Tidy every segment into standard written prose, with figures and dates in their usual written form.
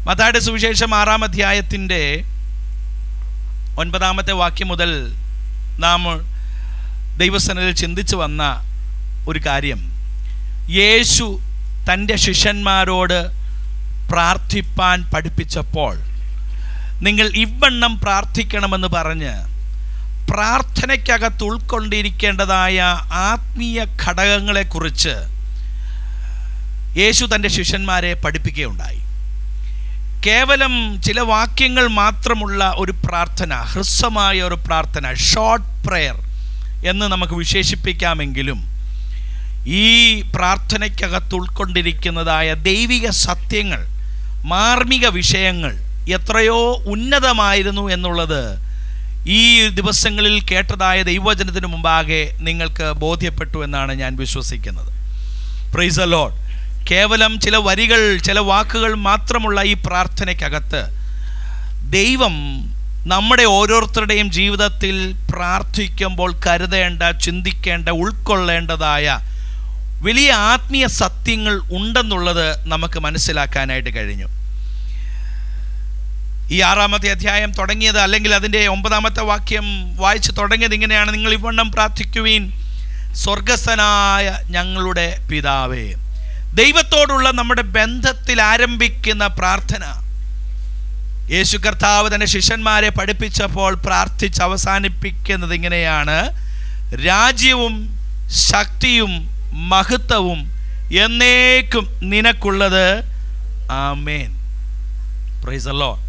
മത്തായിയുടെ സുവിശേഷം 6-ാം അധ്യായത്തിൻ്റെ 9-ാമത്തെ വാക്യം മുതൽ നാം ദൈവസന്നിധിയിൽ ചിന്തിച്ചു വന്ന ഒരു കാര്യം, യേശു തൻ്റെ ശിഷ്യന്മാരോട് പ്രാർത്ഥിപ്പാൻ പഠിപ്പിച്ചപ്പോൾ നിങ്ങൾ ഇവണ്ണം പ്രാർത്ഥിക്കണമെന്ന് പറഞ്ഞ് പ്രാർത്ഥനയ്ക്കകത്ത് ഉൾക്കൊണ്ടിരിക്കേണ്ടതായ ആത്മീയ ഘടകങ്ങളെക്കുറിച്ച് യേശു തൻ്റെ ശിഷ്യന്മാരെ പഠിപ്പിക്കുകയുണ്ടായി. കേവലം ചില വാക്യങ്ങൾ മാത്രമുള്ള ഒരു പ്രാർത്ഥന, ഹ്രസ്വമായ ഒരു പ്രാർത്ഥന, ഷോർട്ട് പ്രെയർ എന്ന് നമുക്ക് വിശേഷിപ്പിക്കാമെങ്കിലും ഈ പ്രാർത്ഥനയ്ക്കകത്ത് ഉൾക്കൊണ്ടിരിക്കുന്നതായ ദൈവിക സത്യങ്ങൾ, മാർമിക വിഷയങ്ങൾ എത്രയോ ഉന്നതമായിരുന്നു എന്നുള്ളത് ഈ ദിവസങ്ങളിൽ കേട്ടതായ ദൈവവചനത്തിന് മുമ്പാകെ നിങ്ങൾക്ക് ബോധ്യപ്പെട്ടു എന്നാണ് ഞാൻ വിശ്വസിക്കുന്നത്. Price the Lord. കേവലം ചില വരികൾ, ചില വാക്കുകൾ മാത്രമുള്ള ഈ പ്രാർത്ഥനയ്ക്കകത്ത് ദൈവം നമ്മുടെ ഓരോരുത്തരുടെയും ജീവിതത്തിൽ പ്രാർത്ഥിക്കുമ്പോൾ കരുതേണ്ട, ചിന്തിക്കേണ്ട, ഉൾക്കൊള്ളേണ്ടതായ വലിയ ആത്മീയ സത്യങ്ങൾ ഉണ്ടെന്നുള്ളത് നമുക്ക് മനസ്സിലാക്കാനായിട്ട് കഴിഞ്ഞു. ഈ 6-ാമത്തെ അധ്യായം തുടങ്ങിയത്, അല്ലെങ്കിൽ അതിൻ്റെ 9-ാമത്തെ വാക്യം വായിച്ച് തുടങ്ങിയത് ഇങ്ങനെയാണ്: നിങ്ങൾ ഇവണ്ണം പ്രാർത്ഥിക്കുവീൻ, സ്വർഗസ്ഥനായ ഞങ്ങളുടെ പിതാവേ. ദൈവത്തോടുള്ള നമ്മുടെ ബന്ധത്തിൽ ആരംഭിക്കുന്ന പ്രാർത്ഥന യേശു കർത്താവ് തൻ്റെ ശിഷ്യന്മാരെ പഠിപ്പിച്ചപ്പോൾ പ്രാർത്ഥിച്ച് അവസാനിപ്പിക്കുന്നത് ഇങ്ങനെയാണ്: രാജ്യവും ശക്തിയും മഹത്വവും എന്നേക്കും നിനക്കുള്ളത്, ആമേൻ. Praise the Lord.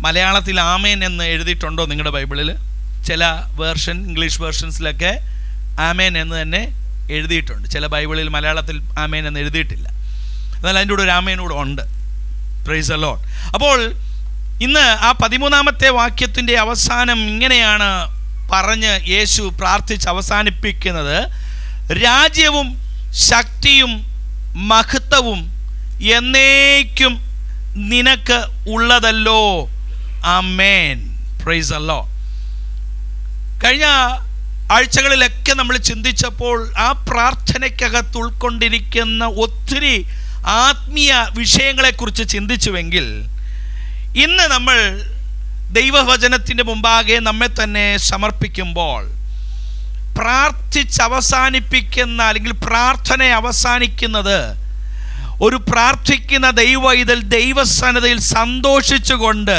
മലയാളത്തിൽ ആമേൻ എന്ന് എഴുതിയിട്ടുണ്ടോ നിങ്ങളുടെ ബൈബിളിൽ? ചില ഇംഗ്ലീഷ് വേർഷൻസിലൊക്കെ ആമേൻ എന്ന് തന്നെ എഴുതിയിട്ടുണ്ട്. ചില ബൈബിളിൽ മലയാളത്തിൽ ആമേൻ എന്ന് എഴുതിയിട്ടില്ല. എന്നാൽ അതിൻ്റെ കൂടെ ഒരു ആമേൻ കൂടെ ഉണ്ട്. Price the lord. അപ്പോൾ ഇന്ന് ആ 13-ാമത്തെ വാക്യത്തിൻ്റെ അവസാനം ഇങ്ങനെയാണ് പറഞ്ഞ് യേശു പ്രാർത്ഥിച്ച് അവസാനിപ്പിക്കുന്നത്: രാജ്യവും ശക്തിയും മഹത്വവും എന്നേക്കും നിനക്ക് ഉള്ളതല്ലോ, ആമേൻ. Praise the Lord. കഴിഞ്ഞ ആഴ്ചകളിലൊക്കെ നമ്മൾ ചിന്തിച്ചപ്പോൾ ആ പ്രാർത്ഥനയ്ക്കകത്ത് ഉൾക്കൊണ്ടിരിക്കുന്ന ഒത്തിരി ആത്മീയ വിഷയങ്ങളെക്കുറിച്ച് ചിന്തിച്ചുവെങ്കിൽ, ഇന്ന് നമ്മൾ ദൈവവചനത്തിൻ്റെ മുമ്പാകെ നമ്മെ തന്നെ സമർപ്പിക്കുമ്പോൾ പ്രാർത്ഥിച്ച് അവസാനിപ്പിക്കുന്ന, അല്ലെങ്കിൽ പ്രാർത്ഥന അവസാനിക്കുന്നത് ഒരു പ്രാർത്ഥിക്കുന്ന ദൈവവൈതൽ ദൈവസന്നിധിയിൽ സന്തോഷിച്ചുകൊണ്ട്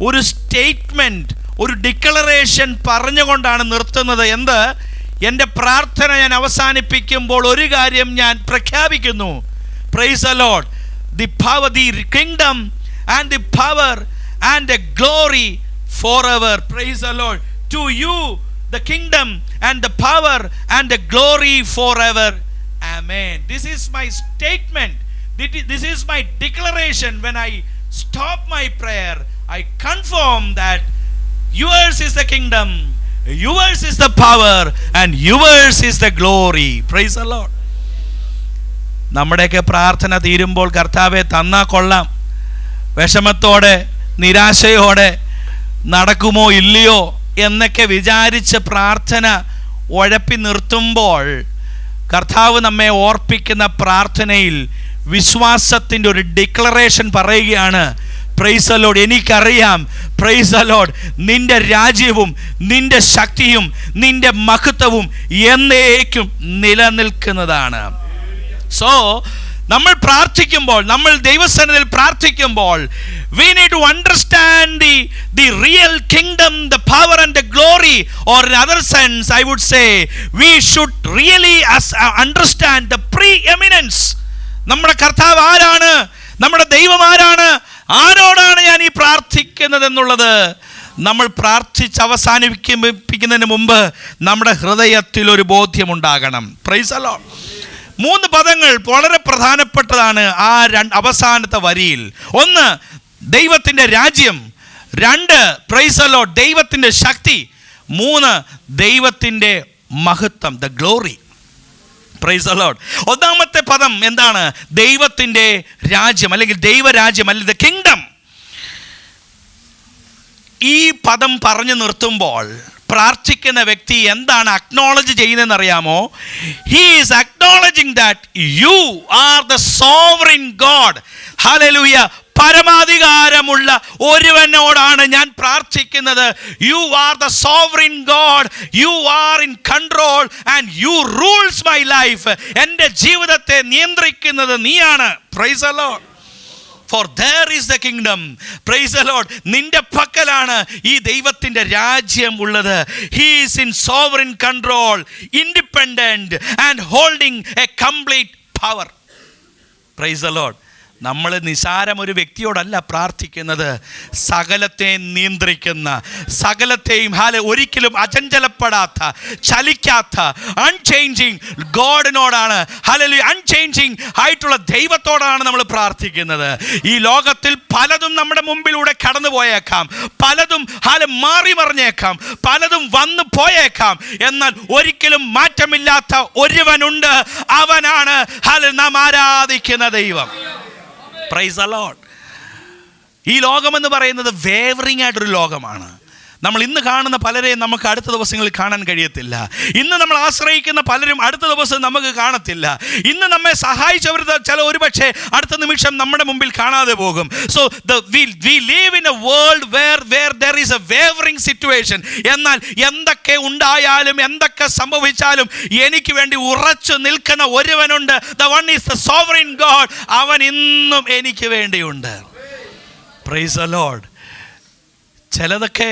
ഒരു സ്റ്റേറ്റ്മെൻറ്റ്, ഒരു ഡിക്ലറേഷൻ പറഞ്ഞുകൊണ്ടാണ് നിർത്തുന്നത്. എന്ത്? എൻ്റെ പ്രാർത്ഥന ഞാൻ അവസാനിപ്പിക്കുമ്പോൾ ഒരു കാര്യം ഞാൻ പ്രഖ്യാപിക്കുന്നു: praise the Lord, the power, the kingdom and the power and the glory for ever. Praise the Lord. To you the kingdom and the power and the glory forever, amen. This is my statement, this is my declaration. When I stop my prayer, I confirm that yours is the kingdom, yours is the power and yours is the glory. Praise the Lord. നമ്മുടെയൊക്കെ പ്രാർത്ഥന തീരുമ്പോൾ കർത്താവേ തന്നാ കൊള്ളാം, വിഷമത്തോടെ നിരാശയോടെ നടക്കുമോ ഇല്ലയോ എന്നൊക്കെ വിചാരിച്ച് പ്രാർത്ഥന ഉഴപ്പി നിർത്തുമ്പോൾ കർത്താവ് നമ്മെ ഓർപ്പിക്കുന്ന പ്രാർത്ഥനയിൽ വിശ്വാസത്തിൻ്റെ ഒരു ഡിക്ലറേഷൻ പറയുകയാണ്: പ്രൈസ് ദി ലോർഡ്, എനിക്കറിയാം, പ്രൈസ് ദി ലോർഡ്, നിന്റെ രാജ്യവും നിന്റെ ശക്തിയും നിന്റെ മഹത്വവും എന്നേക്കും നിലനിൽക്കുന്നതാണ്. സോ നമ്മൾ പ്രാർത്ഥിക്കുമ്പോൾ, നമ്മൾ ദൈവസന്നിധിയിൽ പ്രാർത്ഥിക്കുമ്പോൾ, we need to understand the real kingdom, the power and the glory, or in other sense I would say we should really understand the preeminence. നമ്മുടെ കർത്താവ് ആരാണ്, നമ്മുടെ ദൈവം ആരാണ്, ആരോടാണ് ഞാൻ ഈ പ്രാർത്ഥിക്കുന്നത് എന്നുള്ളത് നമ്മൾ പ്രാർത്ഥിച്ച് അവസാനിപ്പിക്കുന്നതിന് മുമ്പ് നമ്മുടെ ഹൃദയത്തിൽ ഒരു ബോധ്യമുണ്ടാകണം. Price the Lord. 3 പദങ്ങൾ വളരെ പ്രധാനപ്പെട്ടതാണ് ആ അവസാനത്തെ വരിയിൽ. 1, ദൈവത്തിൻ്റെ രാജ്യം. 2, പ്രൈസ് ദി ലോർഡ്, ദൈവത്തിൻ്റെ ശക്തി. 3, ദൈവത്തിൻ്റെ മഹത്വം, the glory. Praise the Lord. 1-ാമത്തെ പദം എന്താണ്? ദൈവത്തിൻ്റെ രാജ്യം, അല്ലെങ്കിൽ ദൈവരാജ്യം, അല്ലെങ്കിൽ ദ കിങ്ഡം. ഈ പദം പറഞ്ഞു നിർത്തുമ്പോൾ പ്രാർത്ഥിക്കുന്ന വ്യക്തി എന്താണ് അക്നോളജ് ചെയ്യുന്നതെന്ന് അറിയാമോ? He is acknowledging that you are the sovereign God. ഹല്ലേലൂയ. പരമാധികാരമുള്ള ഒരുവനോടാണ് ഞാൻ പ്രാർത്ഥിക്കുന്നത്. You are the sovereign God, you are in control and you rules my life. എൻ്റെ ജീവിതത്തെ നിയന്ത്രിക്കുന്നത് നീയാണ്. Praise the Lord. For there is the kingdom. Praise the Lord. നിന്റെ പക്കലാണ് ഈ ദൈവത്തിൻ്റെ രാജ്യം ഉള്ളത്. He is in sovereign control, independent and holding a complete power. Praise the Lord. നമ്മൾ നിസാരം ഒരു വ്യക്തിയോടല്ല പ്രാർത്ഥിക്കുന്നത്, സകലത്തെ നിയന്ത്രിക്കുന്ന, സകലത്തെയും ഒരിക്കലും അചഞ്ചലപ്പെടാത്ത, ചലിക്കാത്ത, അൺചേഞ്ചിങ് ഗോഡിനോടാണ്, അൺചേഞ്ചിങ് ആയിട്ടുള്ള ദൈവത്തോടാണ് നമ്മൾ പ്രാർത്ഥിക്കുന്നത്. ഈ ലോകത്തിൽ പലതും നമ്മുടെ മുമ്പിലൂടെ കടന്നു പോയേക്കാം, പലതും മാറി മറിഞ്ഞേക്കാം, പലതും വന്നു പോയേക്കാം. എന്നാൽ ഒരിക്കലും മാറ്റമില്ലാത്ത ഒരുവനുണ്ട്, അവനാണ് നാം ആരാധിക്കുന്ന ദൈവം. Price the lord. ഈ ലോകമെന്ന് പറയുന്നത് വേവറിംഗ് ആയിട്ടൊരു ലോകമാണ്. നമ്മൾ ഇന്ന് കാണുന്ന പലരെയും നമുക്ക് അടുത്ത ദിവസങ്ങളിൽ കാണാൻ കഴിയത്തില്ല. ഇന്ന് നമ്മൾ ആശ്രയിക്കുന്ന പലരും അടുത്ത ദിവസം നമുക്ക് കാണത്തില്ല. ഇന്ന് നമ്മെ സഹായിച്ചവർ ഒരുപക്ഷെ അടുത്ത നിമിഷം നമ്മുടെ മുമ്പിൽ കാണാതെ പോകും. So we live in a world where there is a wavering situation. എന്നാൽ എന്തൊക്കെ ഉണ്ടായാലും എന്തൊക്കെ സംഭവിച്ചാലും എനിക്ക് വേണ്ടി ഉറച്ചു നിൽക്കുന്ന ഒരുവനുണ്ട്. The one is the sovereign God. അവൻ ഇന്നും എനിക്ക് വേണ്ടിയുണ്ട്. Praise the Lord. ചിലതൊക്കെ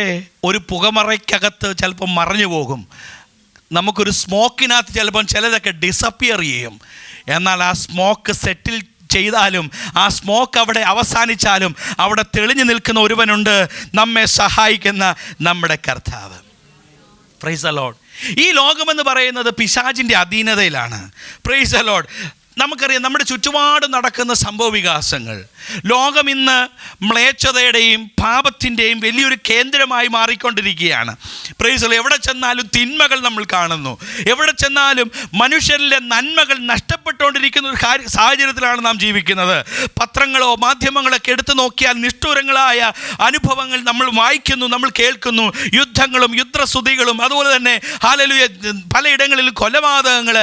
ഒരു പുകമറയ്ക്കകത്ത് ചിലപ്പോൾ മറഞ്ഞു പോകും. നമുക്കൊരു സ്മോക്കിനകത്ത് ചിലപ്പം ചിലതൊക്കെ ഡിസപ്പിയർ ചെയ്യും. എന്നാൽ ആ സ്മോക്ക് സെറ്റിൽ ചെയ്താലും, ആ സ്മോക്ക് അവിടെ അവസാനിച്ചാലും അവിടെ തെളിഞ്ഞു നിൽക്കുന്ന ഒരുവനുണ്ട്, നമ്മെ സഹായിക്കുന്ന നമ്മുടെ കർത്താവ്. Price the lord. ഈ ലോകമെന്ന് പറയുന്നത് പിശാചിൻ്റെ അധീനതയിലാണ്. Price the Lord. നമുക്കറിയാം നമ്മുടെ ചുറ്റുപാട് നടക്കുന്ന സംഭവ വികാസങ്ങൾ. ലോകം ഇന്ന് മ്ലേച്ഛതയുടെയും പാപത്തിൻ്റെയും വലിയൊരു കേന്ദ്രമായി മാറിക്കൊണ്ടിരിക്കുകയാണ്. Price the Lord. എവിടെ ചെന്നാലും തിന്മകൾ നമ്മൾ കാണുന്നു. എവിടെ ചെന്നാലും മനുഷ്യരിലെ നന്മകൾ നഷ്ടപ്പെട്ടുകൊണ്ടിരിക്കുന്ന ഒരു സാഹചര്യത്തിലാണ് നാം ജീവിക്കുന്നത്. പത്രങ്ങളോ മാധ്യമങ്ങളൊക്കെ എടുത്തു നോക്കിയാൽ നിഷ്ഠൂരങ്ങളായ അനുഭവങ്ങൾ നമ്മൾ വായിക്കുന്നു, നമ്മൾ കേൾക്കുന്നു. യുദ്ധങ്ങളും യുദ്ധശ്രുതികളും, അതുപോലെ തന്നെ പലയിടങ്ങളിൽ കൊലപാതകങ്ങൾ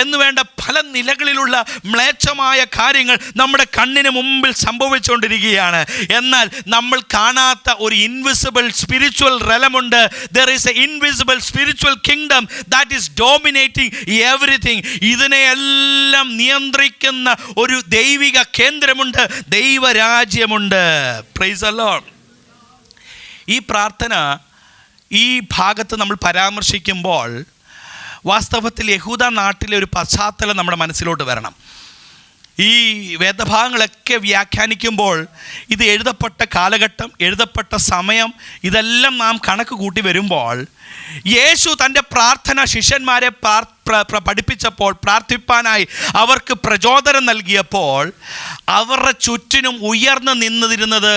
എന്ന് വേണ്ട പല നിലകളിലുള്ള മ്ലേച്ഛമായ കാര്യങ്ങൾ നമ്മുടെ കണ്ണിന് മുമ്പിൽ സംഭവിച്ചുകൊണ്ടിരിക്കുകയാണ്. എന്നാൽ നമ്മൾ കാണാത്ത ഒരു ഇൻവിസിബിൾ സ്പിരിച്വൽ റെലമുണ്ട്. There is an invisible spiritual kingdom that is dominating everything. ഇതിനെയെല്ലാം നിയന്ത്രിക്കുന്ന ഒരു ദൈവിക കേന്ദ്രമുണ്ട്, ദൈവരാജ്യമുണ്ട്. Praise the Lord. ഈ പ്രാർത്ഥന ഈ ഭാഗത്ത് നമ്മൾ പരാമർശിക്കുമ്പോൾ വാസ്തവത്തിൽ യഹൂദ നാട്ടിലെ ഒരു പശ്ചാത്തലം നമ്മുടെ മനസ്സിലോട്ട് വരണം. ഈ വേദഭാഗങ്ങളൊക്കെ വ്യാഖ്യാനിക്കുമ്പോൾ ഇത് എഴുതപ്പെട്ട കാലഘട്ടം, എഴുതപ്പെട്ട സമയം, ഇതെല്ലാം നാം കണക്ക് കൂട്ടി വരുമ്പോൾ യേശു തൻ്റെ പ്രാർത്ഥന ശിഷ്യന്മാരെ പഠിപ്പിച്ചപ്പോൾ, പ്രാർത്ഥിപ്പാനായി അവർക്ക് പ്രചോദനം നൽകിയപ്പോൾ അവരുടെ ചുറ്റിനും ഉയർന്നു നിന്നിരുന്നത്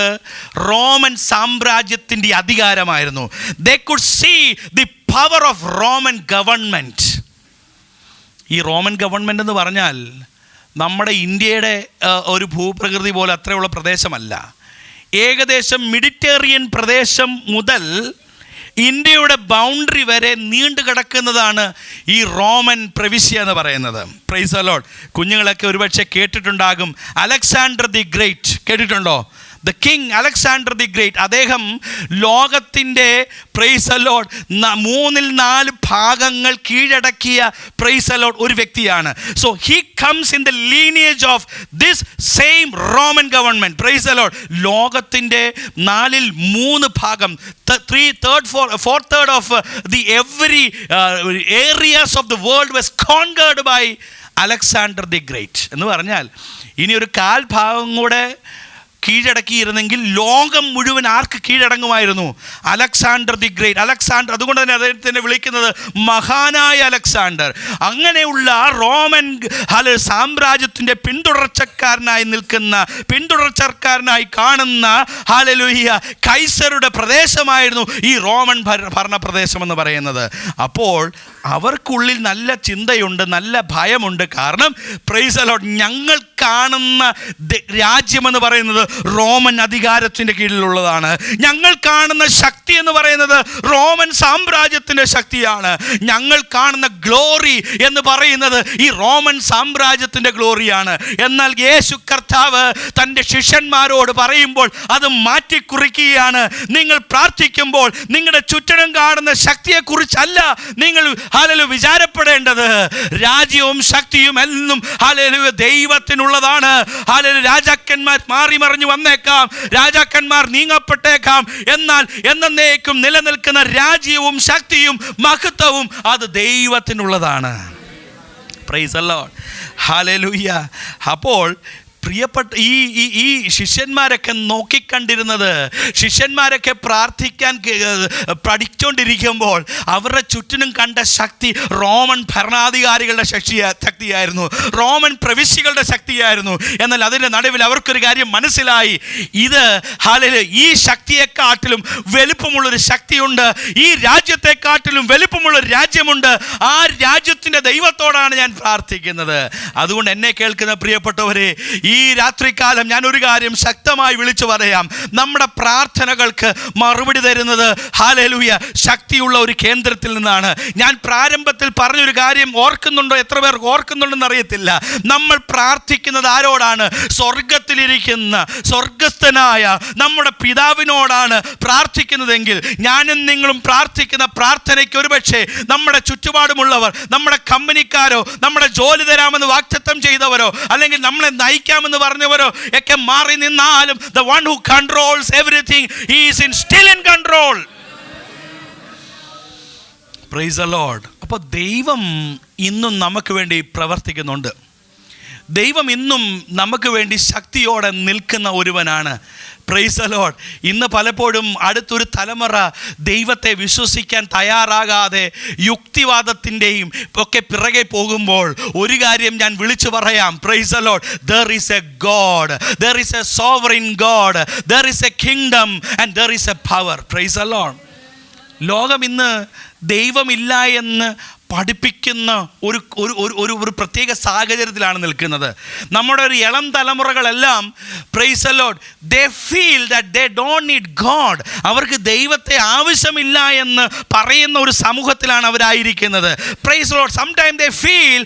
റോമൻ സാമ്രാജ്യത്തിൻ്റെ അധികാരമായിരുന്നു. They could see the power of Roman government. ഈ റോമൻ ഗവൺമെൻറ് എന്ന് പറഞ്ഞാൽ നമ്മുടെ ഇന്ത്യയുടെ ഒരു ഭൂപ്രകൃതി പോലെ അത്രയുള്ള പ്രദേശമല്ല. ഏകദേശം മെഡിറ്ററേനിയൻ പ്രദേശം മുതൽ ഇന്ത്യയുടെ ബൗണ്ടറി വരെ നീണ്ടു കിടക്കുന്നതാണ് ഈ റോമൻ പ്രവിശ്യ എന്ന് പറയുന്നത്. Price the Lord. കുഞ്ഞുങ്ങളൊക്കെ ഒരുപക്ഷെ കേട്ടിട്ടുണ്ടാകും, അലക്സാണ്ടർ ദി ഗ്രേറ്റ് കേട്ടിട്ടുണ്ടോ? The king Alexander the great. അദ്ദേഹം ലോകത്തിൻ്റെ പ്രൈസ് ദി ലോർഡ് 3/4 ഭാഗങ്ങൾ കീഴടക്കിയ പ്രൈസ് ദി ലോർഡ് ഒരു വ്യക്തിയാണ്. So he comes in the lineage of this same Roman government. Price the Lord. ലോകത്തിൻ്റെ 4/3 ഭാഗം, 3/4 of the every areas of the world was conquered by Alexander the Great. എന്ന് പറഞ്ഞാൽ ഇനി ഒരു 1/4 ഭാഗം കൂടെ കീഴടക്കിയിരുന്നെങ്കിൽ ലോകം മുഴുവൻ ആർക്ക് കീഴടങ്ങുമായിരുന്നു? Alexander the great. അലക്സാണ്ടർ, അതുകൊണ്ട് തന്നെ അദ്ദേഹത്തിനെ വിളിക്കുന്നത് മഹാനായ അലക്സാണ്ടർ. അങ്ങനെയുള്ള റോമൻ സാമ്രാജ്യത്തിൻ്റെ പിന്തുടർച്ചക്കാരനായി നിൽക്കുന്ന, പിന്തുടർച്ചക്കാരനായി കാണുന്ന ഹല്ലേലൂയ കൈസറുടെ പ്രദേശമായിരുന്നു ഈ റോമൻ ഭരണ പ്രദേശം എന്ന് പറയുന്നത്. അപ്പോൾ അവർക്കുള്ളിൽ നല്ല ചിന്തയുണ്ട്, നല്ല ഭയമുണ്ട്. കാരണം പ്രൈസ് ദി ലോർഡ്, ഞങ്ങൾക്ക് കാണുന്ന രാജ്യമെന്ന് പറയുന്നത് റോമൻ അധികാരത്തിൻ്റെ കീഴിലുള്ളതാണ്. ഞങ്ങൾ കാണുന്ന ശക്തി എന്ന് പറയുന്നത് റോമൻ സാമ്രാജ്യത്തിൻ്റെ ശക്തിയാണ്. ഞങ്ങൾ കാണുന്ന ഗ്ലോറി എന്ന് പറയുന്നത് ഈ റോമൻ സാമ്രാജ്യത്തിൻ്റെ ഗ്ലോറിയാണ്. എന്നാൽ യേശു കർത്താവ് തൻ്റെ ശിഷ്യന്മാരോട് പറയുമ്പോൾ അത് മാറ്റിക്കുറിക്കുകയാണ്. നിങ്ങൾ പ്രാർത്ഥിക്കുമ്പോൾ നിങ്ങളുടെ ചുറ്റിനും കാണുന്ന ശക്തിയെക്കുറിച്ചല്ല നിങ്ങൾ വിചാരപ്പെടേണ്ടത്. രാജ്യവും ശക്തിയും എല്ലാം ദൈവത്തിനുള്ളതാണ്. രാജാക്കന്മാർ മാറി മറിഞ്ഞു വന്നേക്കാം, രാജാക്കന്മാർ നീങ്ങപ്പെട്ടേക്കാം, എന്നാൽ എന്നേക്കും നിലനിൽക്കുന്ന രാജ്യവും ശക്തിയും മഹത്വവും അത് ദൈവത്തിനുള്ളതാണ്. പ്രൈസ് ദി ലോർഡ്, ഹല്ലേലൂയ. അപ്പോൾ പ്രിയപ്പെട്ട ഈ ശിഷ്യന്മാരൊക്കെ നോക്കിക്കണ്ടിരുന്നത്, ശിഷ്യന്മാരൊക്കെ പ്രാർത്ഥിക്കാൻ പഠിച്ചുകൊണ്ടിരിക്കുമ്പോൾ അവരുടെ ചുറ്റിനും കണ്ട ശക്തി റോമൻ ഭരണാധികാരികളുടെ ശക്തിയായിരുന്നു, റോമൻ പ്രവിശ്യകളുടെ ശക്തിയായിരുന്നു. എന്നാൽ അതിൻ്റെ നടുവിൽ അവർക്കൊരു കാര്യം മനസ്സിലായി, ഇത് ഈ ശക്തിയെക്കാട്ടിലും വലുപ്പമുള്ളൊരു ശക്തിയുണ്ട്, ഈ രാജ്യത്തെക്കാട്ടിലും വലുപ്പമുള്ളൊരു രാജ്യമുണ്ട്. ആ രാജ്യത്തിൻ്റെ ദൈവത്തോടാണ് ഞാൻ പ്രാർത്ഥിക്കുന്നത്. അതുകൊണ്ട് എന്നെ കേൾക്കുന്ന പ്രിയപ്പെട്ടവരെ, ഈ രാത്രികാലം ഞാൻ ഒരു കാര്യം ശക്തമായി വിളിച്ചു പറയാം. നമ്മുടെ പ്രാർത്ഥനകൾക്ക് മറുപടി തരുന്നത് ഹല്ലേലൂയ ശക്തിയുള്ള ഒരു കേന്ദ്രത്തിൽ നിന്നാണ്. ഞാൻ പ്രാരംഭത്തിൽ പറഞ്ഞൊരു കാര്യം ഓർക്കുന്നുണ്ടോ? എത്ര പേർ ഓർക്കുന്നുണ്ടെന്ന് അറിയത്തില്ല. നമ്മൾ പ്രാർത്ഥിക്കുന്നത് ആരോടാണ്? സ്വർഗത്തിലിരിക്കുന്ന സ്വർഗസ്ഥനായ നമ്മുടെ പിതാവിനോടാണ് പ്രാർത്ഥിക്കുന്നതെങ്കിൽ ഞാനും നിങ്ങളും പ്രാർത്ഥിക്കുന്ന പ്രാർത്ഥനയ്ക്ക് ഒരുപക്ഷെ നമ്മുടെ ചുറ്റുപാടുമുള്ളവർ, നമ്മുടെ കമ്പനിക്കാരോ, നമ്മുടെ ജോലി തരാമെന്ന് വാഗ്ദത്തം ചെയ്തവരോ, അല്ലെങ്കിൽ നമ്മളെ നയിക്കാമെന്ന് പറഞ്ഞവരോ ഒക്കെ മാറി നിന്നാലും the one who controls everything, he is still in control. Praise the Lord. അപ്പോൾ ദൈവം ഇന്നും നമുക്ക് വേണ്ടി പ്രവർത്തിക്കുന്നുണ്ട്. ദൈവം ഇന്നും നമുക്ക് വേണ്ടി ശക്തിയോടെ നിൽക്കുന്ന ഒരുവനാണ്. Price the Lord. ഇന്ന് പലപ്പോഴും അടുത്തൊരു തലമുറ ദൈവത്തെ വിശ്വസിക്കാൻ തയ്യാറാകാതെ യുക്തിവാദത്തിൻ്റെയും ഒക്കെ പിറകെ പോകുമ്പോൾ ഒരു കാര്യം ഞാൻ വിളിച്ചു പറയാം. Price the Lord. there is a God, there is a sovereign God, there is a kingdom and there is a power. Price the Lord. ലോകം ഇന്ന് ദൈവമില്ല എന്ന് പഠിപ്പിക്കുന്ന ഒരു പ്രത്യേക സാഹചര്യത്തിലാണ് നിൽക്കുന്നത്. നമ്മുടെ ഒരു ഇളം തലമുറകളെല്ലാം praise the Lord they feel that they don't need God, അവർക്ക് ദൈവത്തെ ആവശ്യമില്ല എന്ന് പറയുന്ന ഒരു സമൂഹത്തിലാണ് അവരായിരിക്കുന്നത്. Praise the Lord. Sometime they feel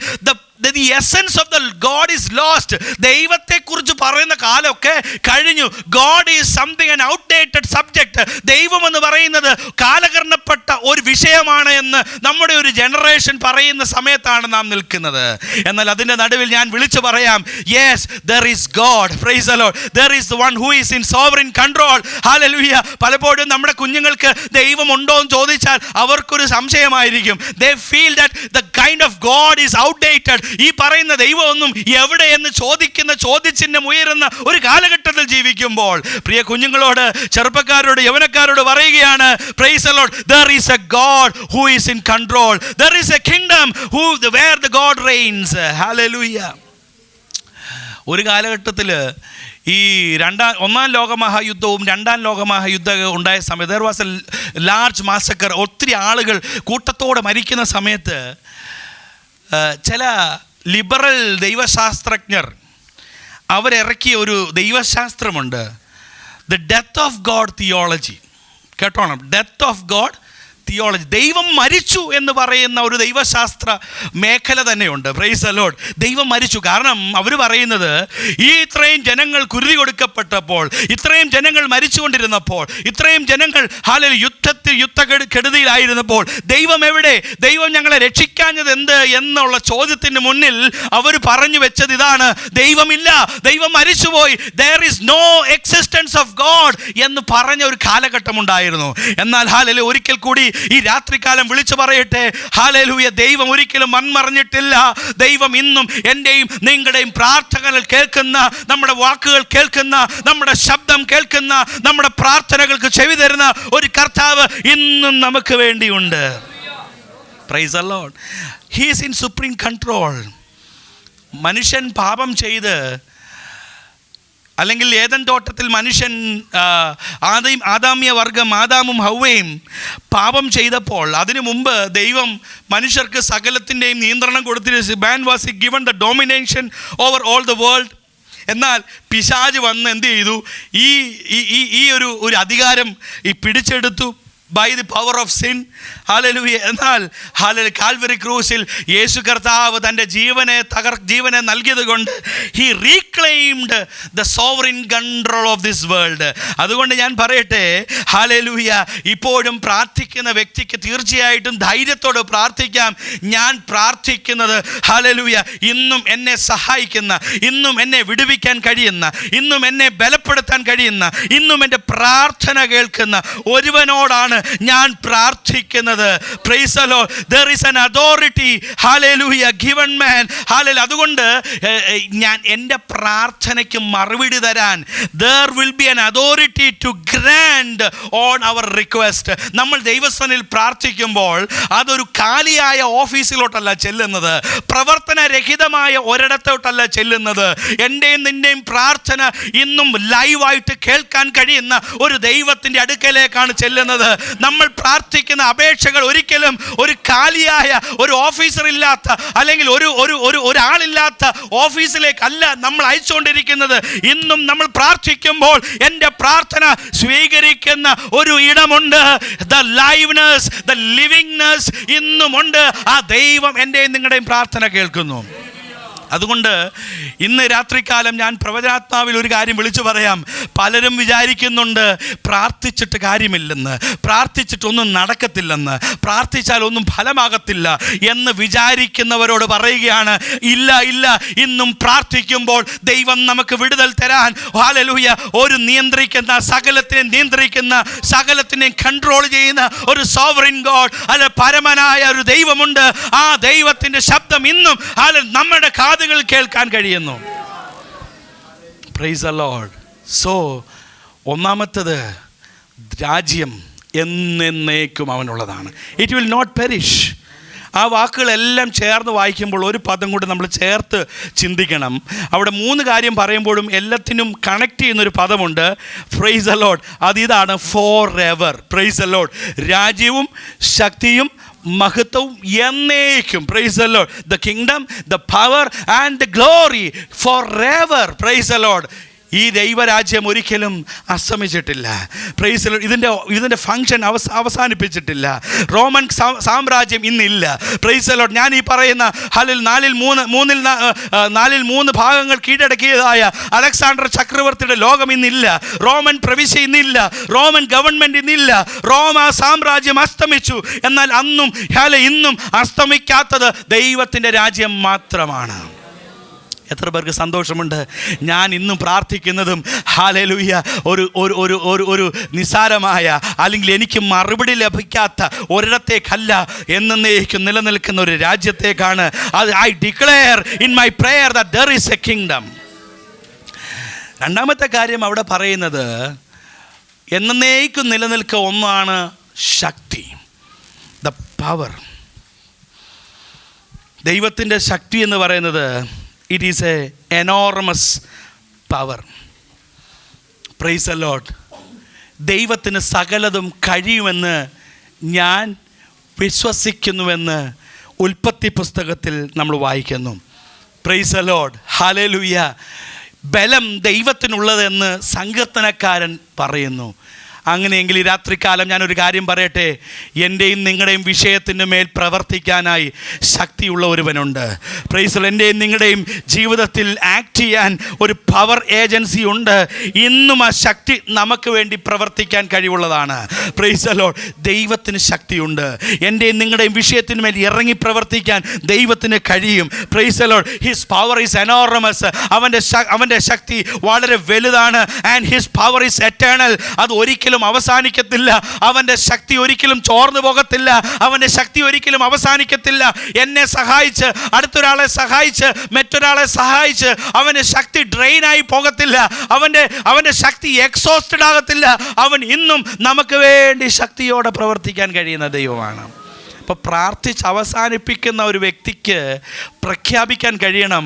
the essence of the God is lost. ദൈവത്തെക്കുറിച്ച് പറയുന്ന കാലമൊക്കെ കഴിഞ്ഞു. God is something an outdated subject. ദൈവം എന്ന് പറയുന്നത് കാലഹരണപ്പെട്ട ഒരു വിഷയമാണ് എന്ന് നമ്മുടെ ഒരു ജനറേഷൻ പറയുന്ന സമയത്താണ് നാം നിൽക്കുന്നത്. എന്നാൽ അതിൻ്റെ നടുവിൽ ഞാൻ വിളിച്ചു പറയാം, yes there is God. Praise the Lord. There is the one who is in sovereign control. Hallelujah. പലപ്പോഴും നമ്മുടെ കുഞ്ഞുങ്ങൾക്ക് ദൈവം ഉണ്ടോ എന്ന് ചോദിച്ചാൽ അവർക്കൊരു സംശയമായിരിക്കും. They feel that the kind of God is outdated. ഈ പറയുന്ന ദൈവമൊന്നും എവിടെയെന്ന് ചോദിക്കുന്ന ചോദ്യചിഹ്നം ഉയരുന്ന ഒരു കാലഘട്ടത്തിൽ ജീവിക്കുമ്പോൾ പ്രിയ കുഞ്ഞുങ്ങളോട്, ചെറുപ്പക്കാരോട്, യൗവനക്കാരോട് പറയുകയാണ്, price the Lord, there is a God who is in control. There is a kingdom where the God reigns. Hallelujah. ഒരു കാലഘട്ടത്തിൽ ഈ ഒന്നാം ലോകമഹായുദ്ധവും രണ്ടാം ലോകമഹായുദ്ധവും ഉണ്ടായ സമയത്ത് there was a large massacre. ഒത്തിരി ആളുകൾ കൂട്ടത്തോടെ മരിക്കുന്ന സമയത്ത് ചില ലിബറൽ ദൈവശാസ്ത്രജ്ഞർ അവരിറക്കിയ ഒരു ദൈവശാസ്ത്രമുണ്ട്, the death of God theology. കേട്ടോണം, ഡെത്ത് ഓഫ് ഗോഡ് തിയോളജി. ദൈവം മരിച്ചു എന്ന് പറയുന്ന ഒരു ദൈവശാസ്ത്ര മേഖല തന്നെയുണ്ട്. Praise the Lord. ദൈവം മരിച്ചു. കാരണം അവർ പറയുന്നത് ഈ ഇത്രയും ജനങ്ങൾ കുരുതി കൊടുക്കപ്പെട്ടപ്പോൾ, ഇത്രയും ജനങ്ങൾ മരിച്ചുകൊണ്ടിരുന്നപ്പോൾ, ഇത്രയും ജനങ്ങൾ യുദ്ധക്കെടുതിയിലായിരുന്നപ്പോൾ ദൈവം എവിടെ? ദൈവം ഞങ്ങളെ രക്ഷിക്കാഞ്ഞത് എന്ത് എന്നുള്ള ചോദ്യത്തിന് മുന്നിൽ അവർ പറഞ്ഞു വെച്ചത് ഇതാണ്, ദൈവമില്ല, ദൈവം മരിച്ചുപോയി, there is no existence of God എന്ന് പറഞ്ഞ ഒരു കാലഘട്ടം ഉണ്ടായിരുന്നു. എന്നാൽ ഹല്ലേലൂയ, ഒരിക്കൽ കൂടി ഈ രാത്രികാലം വിളിച്ചു പറയട്ടെ, ഹല്ലേലൂയ, ദൈവം ഒരിക്കലും മൺമറഞ്ഞിട്ടില്ല. ദൈവം ഇന്നും എൻ്റെയും നിങ്ങളുടെയും പ്രാർത്ഥനകൾ കേൾക്കുന്ന, നമ്മുടെ വാക്കുകൾ കേൾക്കുന്ന, നമ്മുടെ ശബ്ദം കേൾക്കുന്ന, നമ്മുടെ പ്രാർത്ഥനകൾക്ക് ചെവി തരുന്ന ഒരു കർത്താവ് ഇന്നും നമുക്ക് വേണ്ടിയുണ്ട്. Praise the Lord. He is in supreme control. മനുഷ്യൻ പാപം ചെയ്ത്, അല്ലെങ്കിൽ ഏദൻ തോട്ടത്തിൽ മനുഷ്യൻ ആദാമ്യ വർഗം ആദാമും ഹവ്വയും പാപം ചെയ്തപ്പോൾ അതിനു മുമ്പ് ദൈവം മനുഷ്യർക്ക് സകലത്തിൻ്റെയും നിയന്ത്രണം കൊടുത്തിരുന്നു. Man was given the domination over all the world. എന്നാൽ പിശാച് വന്ന് എന്ത് ചെയ്തു? ഈ ഒരു അധികാരം പിടിച്ചെടുത്തു by the power of sin. Hallelujah. എന്നാൽ കാൽവരി ക്രൂസിൽ യേശു കർത്താവ് തൻ്റെ ജീവനെ നൽകിയത് കൊണ്ട് he reclaimed the sovereign control of this world. അതുകൊണ്ട് ഞാൻ പറയട്ടെ, ഹല്ലേലൂയ, ഇപ്പോഴും പ്രാർത്ഥിക്കുന്ന വ്യക്തിക്ക് തീർച്ചയായിട്ടും ധൈര്യത്തോടെ പ്രാർത്ഥിക്കാം. ഞാൻ പ്രാർത്ഥിക്കുന്നത്, ഹല്ലേലൂയ, ഇന്നും എന്നെ സഹായിക്കുന്ന, ഇന്നും എന്നെ വിടുവിക്കാൻ കഴിയുന്ന, ഇന്നും എന്നെ ബലപ്പെടുത്താൻ കഴിയുന്ന, ഇന്നും എൻ്റെ പ്രാർത്ഥന കേൾക്കുന്ന ഒരുവനോടാണ് ഞാൻ പ്രാർത്ഥിക്കുന്നത്. Praise the Lord. There is an authority, hallelujah, given man. Hallelujah. അതുകൊണ്ട് ഞാൻ എൻ്റെ പ്രാർത്ഥനയ്ക്ക് മറുപടി തരാൻ there will be an authority to grant on our request. നമ്മൾ ദൈവസന്നിധിയിൽ പ്രാർത്ഥിക്കുമ്പോൾ അതൊരു കാലിയായ ഓഫീസിലോട്ടല്ല ചെല്ലുന്നത്, പ്രവർത്തനരഹിതമായ ഒരിടത്തോട്ടല്ല ചെല്ലുന്നത്. എൻ്റെയും നിൻ്റെയും പ്രാർത്ഥന ഇന്നും ലൈവായിട്ട് കേൾക്കാൻ കഴിയുന്ന ഒരു ദൈവത്തിൻ്റെ അടുക്കലേക്കാണ് ചെല്ലുന്നത്. നമ്മൾ പ്രാർത്ഥിക്കുന്ന അപേക്ഷകൾ ഒരിക്കലും ഒരു കാലിയായ ഒരു ഓഫീസർ ഇല്ലാത്ത അല്ലെങ്കിൽ ഒരാളില്ലാത്ത ഓഫീസിലേക്കല്ല നമ്മൾ അയച്ചുകൊണ്ടിരിക്കുന്നത്. ഇന്നും നമ്മൾ പ്രാർത്ഥിക്കുമ്പോൾ എൻ്റെ പ്രാർത്ഥന സ്വീകരിക്കുന്ന ഒരു ഇടമുണ്ട്. ദ ലൈവ്നെസ്, ദ ലിവിങ്നെസ് ഇന്നുമുണ്ട്. ആ ദൈവം എൻ്റെയും നിങ്ങളുടെയും പ്രാർത്ഥന കേൾക്കുന്നു. അതുകൊണ്ട് ഇന്ന് രാത്രികാലം ഞാൻ പ്രവചനാത്മാവിൽ ഒരു കാര്യം വിളിച്ചു പറയാം. പലരും വിചാരിക്കുന്നുണ്ട് പ്രാർത്ഥിച്ചിട്ട് കാര്യമില്ലെന്ന്, പ്രാർത്ഥിച്ചിട്ടൊന്നും നടക്കത്തില്ലെന്ന്, പ്രാർത്ഥിച്ചാൽ ഒന്നും ഫലമാകത്തില്ല എന്ന് വിചാരിക്കുന്നവരോട് പറയുകയാണ്, ഇല്ല, ഇന്നും പ്രാർത്ഥിക്കുമ്പോൾ ദൈവം നമുക്ക് വിടുതൽ തരാൻ, ഹല്ലേലൂയ, ഒരു സകലത്തിനെ നിയന്ത്രിക്കുന്ന, സകലത്തിനെ കൺട്രോൾ ചെയ്യുന്ന ഒരു സോവറിൻ ഗോഡ്, അല്ല, പരമനായ ഒരു ദൈവമുണ്ട്. ആ ദൈവത്തിൻ്റെ ശബ്ദം ഇന്നും നമ്മുടെ കേൾക്കാൻ കഴിയുന്നു. Price the Lord. സോ ഒന്നാമത്തേത്, രാജ്യം എന്നേക്കും അവനുള്ളതാണ്. It will not perish. ആ വാക്കുകളെല്ലാം ചേർന്ന് വായിക്കുമ്പോൾ ഒരു പദം കൂടി നമ്മൾ ചേർത്ത് ചിന്തിക്കണം. അവിടെ 3 കാര്യം പറയുമ്പോഴും എല്ലാത്തിനും കണക്ട് ചെയ്യുന്നൊരു പദമുണ്ട്. Praise the lord. അതിതാണ് for ever. Praise the lord. രാജ്യവും ശക്തിയും മഹത്വവും എന്നേക്കും. Praise the lord. The kingdom, the power and the glory for ever. Praise the lord. ഈ ദൈവരാജ്യം ഒരിക്കലും അസ്തമിച്ചിട്ടില്ല. Praise the lord. ഇതിൻ്റെ ഫങ്ഷൻ അവസാനിപ്പിച്ചിട്ടില്ല. റോമൻ സാമ്രാജ്യം ഇന്നില്ല. Praise the lord. ഞാൻ ഈ പറയുന്ന നാലിൽ മൂന്ന് ഭാഗങ്ങൾ കീഴടക്കിയതായ അലക്സാണ്ടർ ചക്രവർത്തിയുടെ ലോകം ഇന്നില്ല. റോമൻ പ്രവിശ്യ ഇന്നില്ല. റോമൻ ഗവൺമെൻറ് ഇന്നില്ല. റോമ സാമ്രാജ്യം അസ്തമിച്ചു. എന്നാൽ ഇന്നും അസ്തമിക്കാത്തത് ദൈവത്തിൻ്റെ രാജ്യം മാത്രമാണ്. എത്ര പേർക്ക് സന്തോഷമുണ്ട്? ഞാൻ ഇന്നും പ്രാർത്ഥിക്കുന്നതും ഹല്ലേലൂയ ഒരു നിസാരമായ അല്ലെങ്കിൽ എനിക്ക് മറുപടി ലഭിക്കാത്ത ഒരിടത്തേക്കല്ല, എന്നേക്കും നിലനിൽക്കുന്ന ഒരു രാജ്യത്തേക്കാണ്. I declare in my prayer that there is a kingdom. രണ്ടാമത്തെ കാര്യം അവിടെ പറയുന്നത്, എന്നേക്കും നിലനിൽക്കുക ഒന്നാണ് ശക്തി, ദ പവർ. ദൈവത്തിൻ്റെ ശക്തി എന്ന് പറയുന്നത് it is a enormous power. Praise the Lord. ദൈവത്തിന് സകലതും കഴിയുമെന്ന് ഞാൻ വിശ്വസിക്കുന്നുവെന്ന് ഉൽപ്പത്തി പുസ്തകത്തിൽ നമ്മൾ വായിക്കുന്നു. Praise the Lord. ഹല്ലേലൂയ. ബലം ദൈവത്തിനുള്ളതെന്ന് സങ്കീർത്തനക്കാരൻ പറയുന്നു. അങ്ങനെയെങ്കിൽ ഈ രാത്രികാലം ഞാനൊരു കാര്യം പറയട്ടെ, എൻ്റെയും നിങ്ങളുടെയും വിഷയത്തിൻ്റെ മേൽ പ്രവർത്തിക്കാനായി ശക്തിയുള്ള ഒരുവനുണ്ട്. Price the Lord. എൻ്റെയും നിങ്ങളുടെയും ജീവിതത്തിൽ ആക്ട് ചെയ്യാൻ ഒരു പവർ ഏജൻസി ഉണ്ട്. ഇന്നും ആ ശക്തി നമുക്ക് വേണ്ടി പ്രവർത്തിക്കാൻ കഴിവുള്ളതാണ്. Price the Lord. ദൈവത്തിന് ശക്തിയുണ്ട്. എൻ്റെയും നിങ്ങളുടെയും വിഷയത്തിന് മേൽ ഇറങ്ങി പ്രവർത്തിക്കാൻ ദൈവത്തിന് കഴിയും. Price the Lord. His power is enormous. അവൻ്റെ ശക്തി വളരെ വലുതാണ്. And his power is eternal. അത് ഒരിക്കലും അവസാനിക്കത്തില്ല. അവൻ്റെ ശക്തി ഒരിക്കലും ചോർന്നു പോകത്തില്ല. അവൻ്റെ ശക്തി ഒരിക്കലും അവസാനിക്കത്തില്ല. എന്നെ സഹായിച്ച്, അടുത്തൊരാളെ സഹായിച്ച്, മറ്റൊരാളെ സഹായിച്ച് അവൻ്റെ ശക്തി ഡ്രെയിനായി പോകത്തില്ല. അവൻ്റെ ശക്തി എക്സോസ്റ്റഡ് ആകത്തില്ല. അവൻ ഇന്നും നമുക്ക് വേണ്ടി ശക്തിയോടെ പ്രവർത്തിക്കാൻ കഴിയുന്ന ദൈവമാണ്. അപ്പോൾ പ്രാർത്ഥിച്ച് അവസാനിപ്പിക്കുന്ന ഒരു വ്യക്തിക്ക് പ്രഖ്യാപിക്കാൻ കഴിയണം,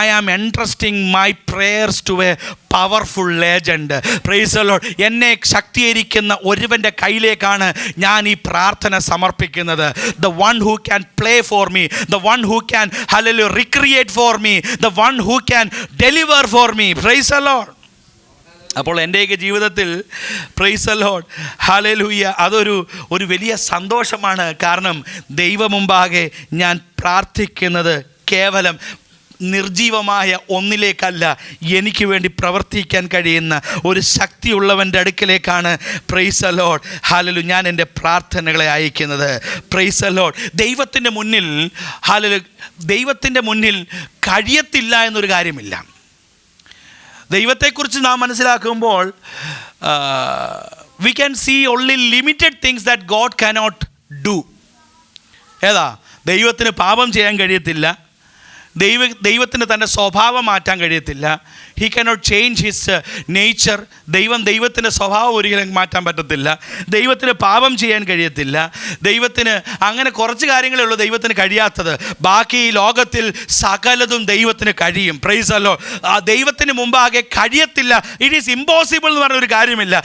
I am entrusting my prayers to a powerful legend. Praise the Lord. എന്നെ ശക്തീകരിക്കുന്ന ഒരുവൻ്റെ കയ്യിലേക്കാണ് ഞാൻ ഈ പ്രാർത്ഥന സമർപ്പിക്കുന്നത്. The one who can play for me, the one who can hallelujah recreate for me, the one who can deliver for me. Praise the lord. അപ്പോൾ എൻ്റെയൊക്കെ ജീവിതത്തിൽ പ്രൈസ് ദി ലോർഡ് ഹല്ലേലൂയ അതൊരു വലിയ സന്തോഷമാണ്. കാരണം ദൈവമുമ്പാകെ ഞാൻ പ്രാർത്ഥിക്കുന്നത് കേവലം നിർജീവമായ ഒന്നിലേക്കല്ല, എനിക്ക് വേണ്ടി പ്രവർത്തിക്കാൻ കഴിയുന്ന ഒരു ശക്തിയുള്ളവൻ്റെ അടുക്കലേക്കാണ് പ്രൈസ് ദി ലോർഡ് ഹല്ലേലൂയ ഞാൻ എൻ്റെ പ്രാർത്ഥനകളെ അയക്കുന്നത്. Price the Lord. ദൈവത്തിൻ്റെ മുന്നിൽ ഹല്ലേലൂയ ദൈവത്തിൻ്റെ മുന്നിൽ കഴിയത്തില്ല എന്നൊരു കാര്യമില്ല. ദൈവത്തെക്കുറിച്ച് നാം മനസ്സിലാക്കുമ്പോൾ we can see only limited things that God cannot do. ഏതാ? ദൈവത്തിന് പാപം ചെയ്യാൻ കഴിയത്തില്ല, ദൈവത്തിന് തൻ്റെ സ്വഭാവം മാറ്റാൻ കഴിയത്തില്ല. He cannot change his nature. ദൈവത്തിൻ്റെ സ്വഭാവം ഒരിക്കലും മാറ്റാൻ പറ്റത്തില്ല. ദൈവത്തിന് പാപം ചെയ്യാൻ കഴിയത്തില്ല. ദൈവത്തിന് അങ്ങനെ കുറച്ച് കാര്യങ്ങളേ ഉള്ളൂ ദൈവത്തിന് കഴിയാത്തത്. ബാക്കി ഈ ലോകത്തിൽ സകലതും ദൈവത്തിന് കഴിയും. Price the Lord. ദൈവത്തിന് മുമ്പാകെ കഴിയത്തില്ല, ഇറ്റ് ഈസ് ഇമ്പോസിബിൾ എന്ന് പറഞ്ഞൊരു കാര്യമില്ല.